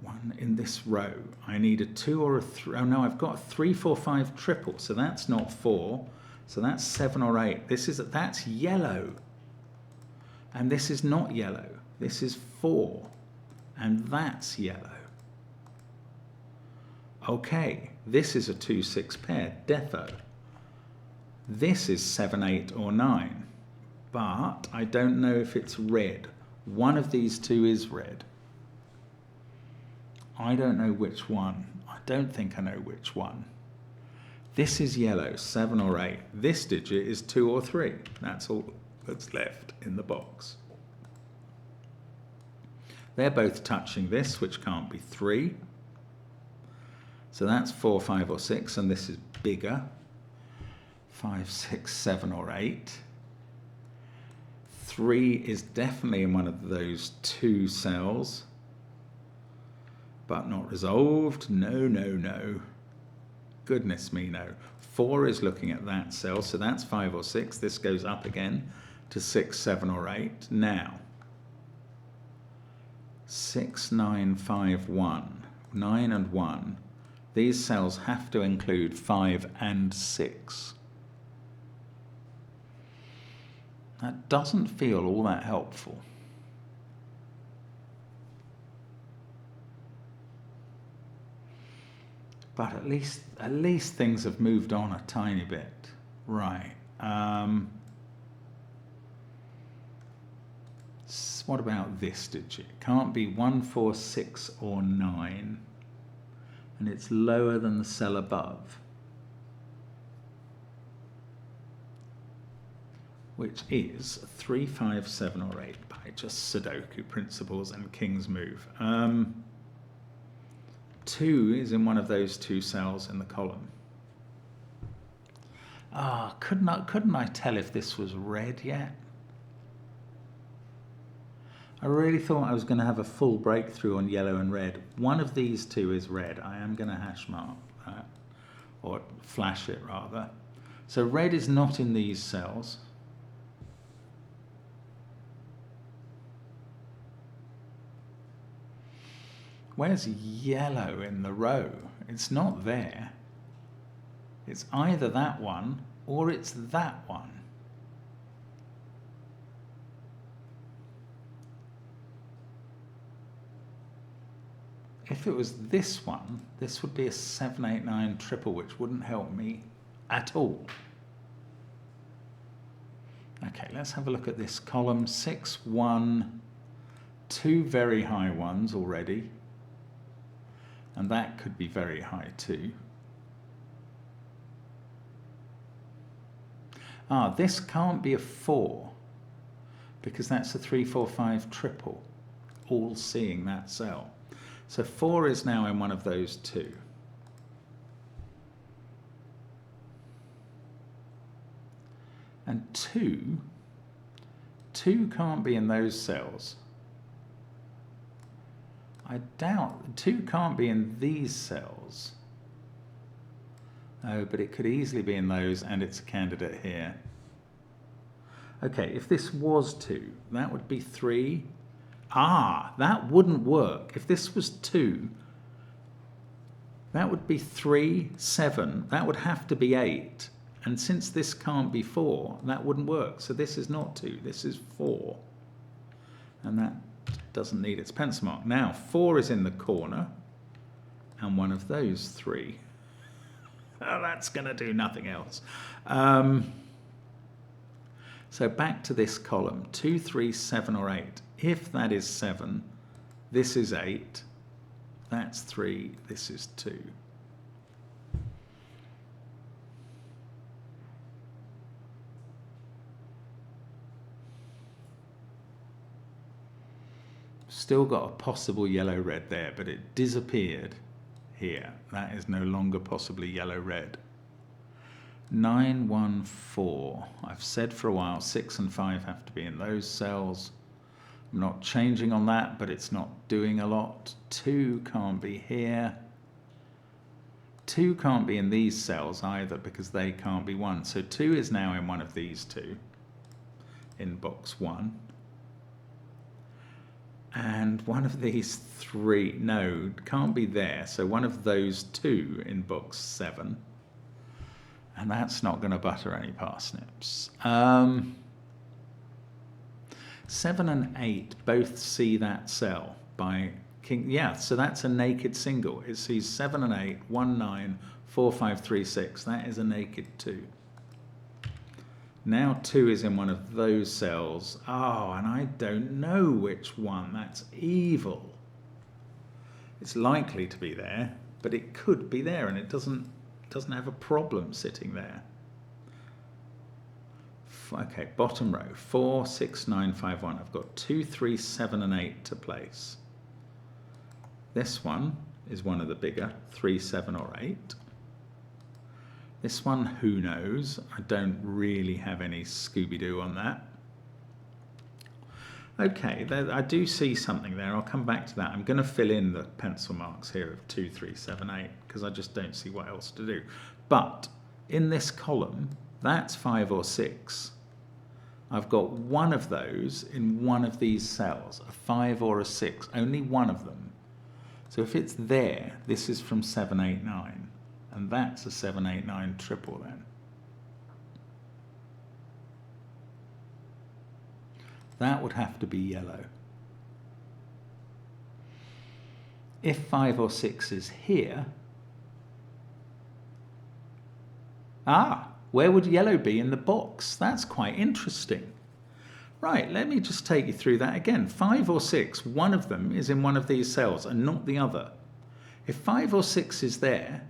1 in this row. I need a 2 or a 3. Oh no, I've got a 3, 4, 5 triple, so that's not 4. So that's 7 or 8. That's yellow. And this is not yellow. This is 4. And that's yellow. Okay, this is a 2, 6 pair, defo. This is 7, 8 or 9. But I don't know if it's red. One of these two is red. I don't know which one. I don't think I know which one. This is yellow, 7 or 8. This digit is 2 or 3. That's all that's left in the box. They're both touching this, which can't be 3. So that's 4, 5 or 6, and this is bigger. 5, 6, 7 or 8. 3 is definitely in one of those 2 cells, but not resolved. No, no, no. Goodness me, no. 4 is looking at that cell, so that's 5 or 6. This goes up again to 6, 7 or 8. Now, 6, 9, 5, 1. 9 and 1. These cells have to include 5 and 6. That doesn't feel all that helpful. But at least things have moved on a tiny bit. Right. What about this digit? Can't be 1, 4, 6 or 9. And it's lower than the cell above, which is 3, 5, 7 or 8 by just Sudoku principles and King's move. 2 is in one of those 2 cells in the column. Couldn't I tell if this was red yet? I really thought I was going to have a full breakthrough on yellow and red. One of these 2 is red. I am going to hash mark that, or flash it rather. So red is not in these cells. Where's yellow in the row? It's not there. It's either that one or it's that one. If it was this one, this would be a 7, 8, 9 triple, which wouldn't help me at all. Okay, let's have a look at this column. 6, 1, 2 very high ones already. And that could be very high too. This can't be a 4 because that's a 3, 4, 5 triple, all seeing that cell. So 4 is now in one of those 2. And 2 can't be in those cells. I doubt 2 can't be in these cells. Oh, but it could easily be in those, and it's a candidate here. Okay, if this was 2, that would be 3. That wouldn't work. If this was 2, that would be 3, 7. That would have to be 8. And since this can't be 4, that wouldn't work. So this is not 2, this is 4. And that doesn't need its pencil mark. Now, 4 is in the corner, and one of those 3. Oh, that's going to do nothing else. So back to this column, 2, 3, 7 or 8. If that is 7, this is 8, that's 3, this is 2. still got a possible yellow-red there, but it disappeared here. That is no longer possibly yellow-red. 914. I've said for a while 6 and 5 have to be in those cells. I'm not changing on that, but it's not doing a lot. 2 can't be here. 2 can't be in these cells either because they can't be 1. So 2 is now in one of these 2 in box 1. And one of these 3, no, can't be there. So one of those 2 in box 7. And that's not going to butter any parsnips. 7 and 8 both see that cell by king. Yeah, so that's a naked single. It sees 7 and 8, 1, 9, 4, 5, 3, 6. That is a naked 2. Now 2 is in one of those cells. Oh, and I don't know which one. That's evil. It's likely to be there, but it could be there, and it doesn't have a problem sitting there. Okay, bottom row, 4, 6, 9, 5, 1. I've got 2, 3, 7, and 8 to place. This one is one of the bigger, 3, 7, or 8. This one, who knows? I don't really have any Scooby-Doo on that. Okay, I do see something there. I'll come back to that. I'm going to fill in the pencil marks here of 2, 3, 7, 8 because I just don't see what else to do. But in this column, that's 5 or 6. I've got one of those in one of these cells, a 5 or a 6, only one of them. So if it's there, this is from 7, 8, 9, and that's a 7, 8, 9 triple then. That would have to be yellow. If 5 or 6 is here, where would yellow be in the box? That's quite interesting. Right, let me just take you through that again. 5 or 6, one of them is in one of these cells and not the other. If 5 or 6 is there,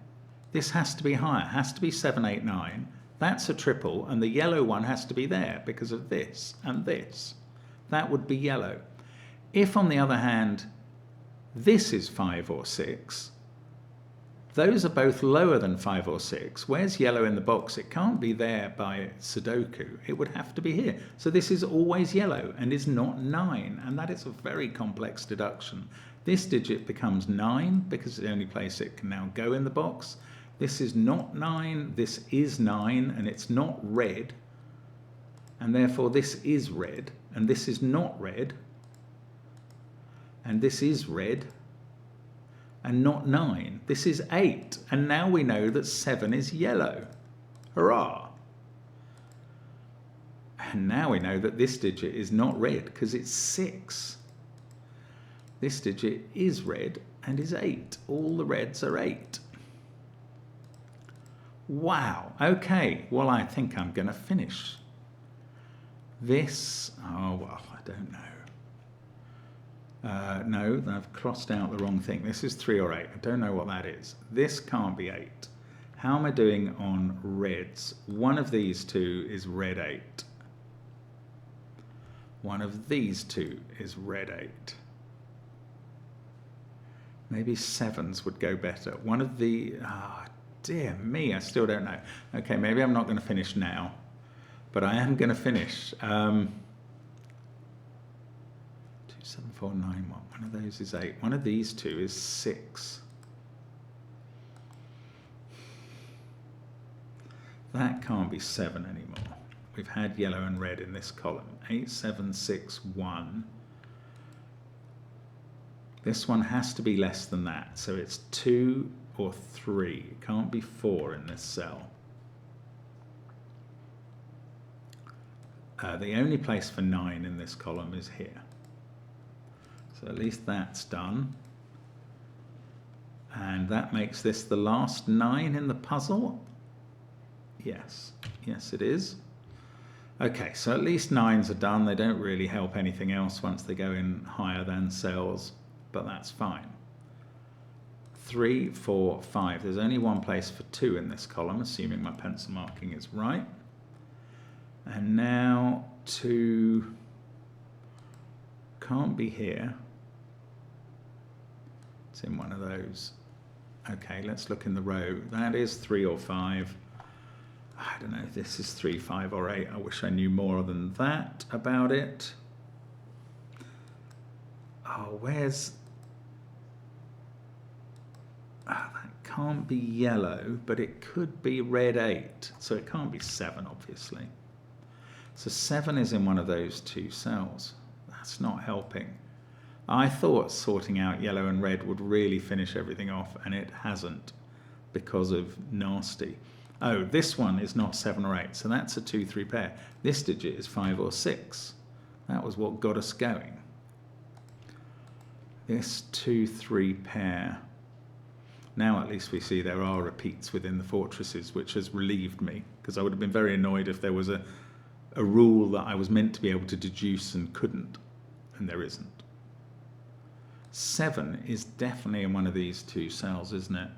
this has to be higher, has to be 7, 8, 9. That's a triple, and the yellow one has to be there because of this and this. That would be yellow. If, on the other hand, this is 5 or 6, those are both lower than 5 or 6. Where's yellow in the box? It can't be there by Sudoku. It would have to be here. So this is always yellow and is not 9. And that is a very complex deduction. This digit becomes 9 because it's the only place it can now go in the box. This is not 9. This is 9 and it's not red. And therefore this is red. And this is not red. And this is red. And not 9. This is 8. And now we know that 7 is yellow. Hurrah! And now we know that this digit is not red because it's 6. This digit is red and is 8. All the reds are 8. Wow. Okay. Well, I think I'm going to finish this. Oh, well, I don't know. No, I've crossed out the wrong thing. This is 3 or 8. I don't know what that is. This can't be 8. How am I doing on reds? One of these 2 is red 8. One of these 2 is red 8. Maybe 7s would go better. One of the... dear me, I still don't know. Okay, maybe I'm not going to finish now. But I am going to finish. 7, 4, 9, 1. One of those is 8. One of these 2 is 6. That can't be 7 anymore. We've had yellow and red in this column. 8, 7, 6, 1. This one has to be less than that. So it's 2 or 3. It can't be 4 in this cell. The only place for 9 in this column is here. So at least that's done. And that makes this the last 9 in the puzzle. Yes, yes it is. Okay, so at least 9s are done. They don't really help anything else once they go in higher than cells, but that's fine. 3, 4, 5. There's only one place for 2 in this column, assuming my pencil marking is right. And now 2 can't be here. It's in one of those. Okay, let's look in the row. That is 3 or 5. I don't know if this is 3, 5 or 8. I wish I knew more than that about it. Oh, where's... Oh, that can't be yellow, but it could be red 8. So it can't be 7, obviously. So 7 is in one of those 2 cells. That's not helping. I thought sorting out yellow and red would really finish everything off, and it hasn't because of nasty. Oh, this one is not 7 or 8, so that's a 2, 3 pair. This digit is 5 or 6. That was what got us going. This 2, 3 pair. Now at least we see there are repeats within the fortresses, which has relieved me, because I would have been very annoyed if there was a rule that I was meant to be able to deduce and couldn't, and there isn't. 7 is definitely in one of these 2 cells, isn't it?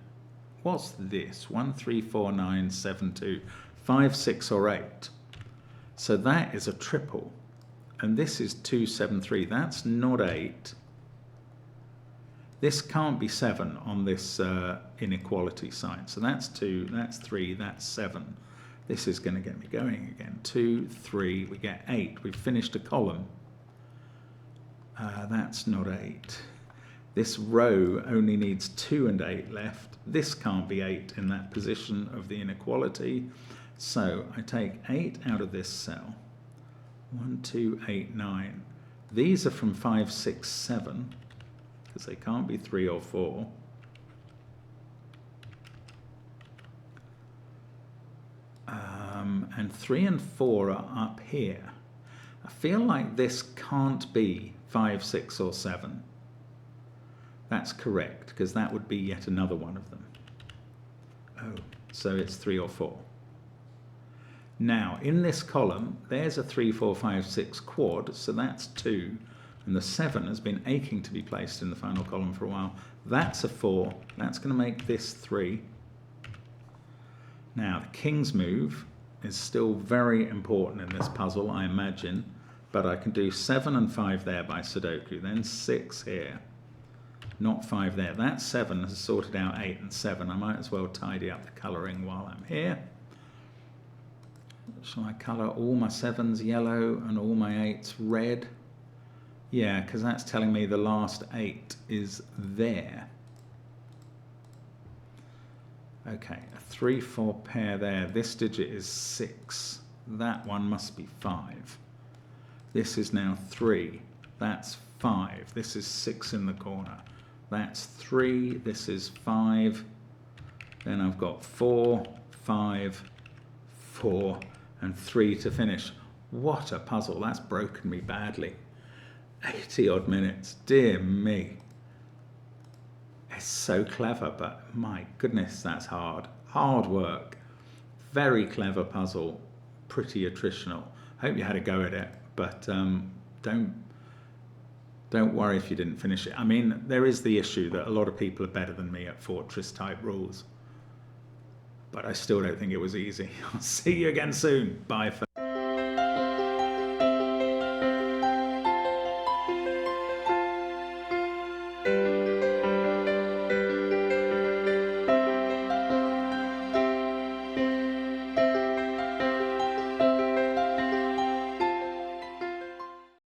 What's this? 1, 3, 4, 9, 7, 2, 5, 6 or 8. So that is a triple. And this is 2, 7, 3. That's not 8. This can't be 7 on this inequality side. So that's 2, that's 3, that's 7. This is going to get me going again. 2, 3, we get 8. We've finished a column. That's not 8. This row only needs 2 and 8 left. This can't be 8 in that position of the inequality. So I take 8 out of this cell. 1, 2, 8, 9. These are from 5, 6, 7, because they can't be 3 or 4. And 3 and 4 are up here. I feel like this can't be 5, 6 or 7. That's correct, because that would be yet another one of them. Oh, so it's 3 or 4. Now, in this column, there's a 3, 4, 5, 6 quad, so that's 2. And the 7 has been aching to be placed in the final column for a while. That's a 4. That's going to make this 3. Now, the king's move is still very important in this puzzle, I imagine. But I can do 7 and 5 there by Sudoku, then 6 here. Not 5 there. That 7 has sorted out 8 and 7. I might as well tidy up the colouring while I'm here. Shall I colour all my 7s yellow and all my 8s red? Yeah, because that's telling me the last 8 is there. Okay, a 3, 4 pair there. This digit is 6. That one must be 5. This is now 3. That's 5. This is 6 in the corner. That's 3. This is 5. Then I've got 4, 5, 4, and 3 to finish. What a puzzle. That's broken me badly. 80 odd minutes. Dear me. It's so clever, but my goodness, that's hard. Hard work. Very clever puzzle. Pretty attritional. Hope you had a go at it, but don't worry if you didn't finish it. I mean, there is the issue that a lot of people are better than me at fortress type rules, but I still don't think it was easy. I'll see you again soon. Bye for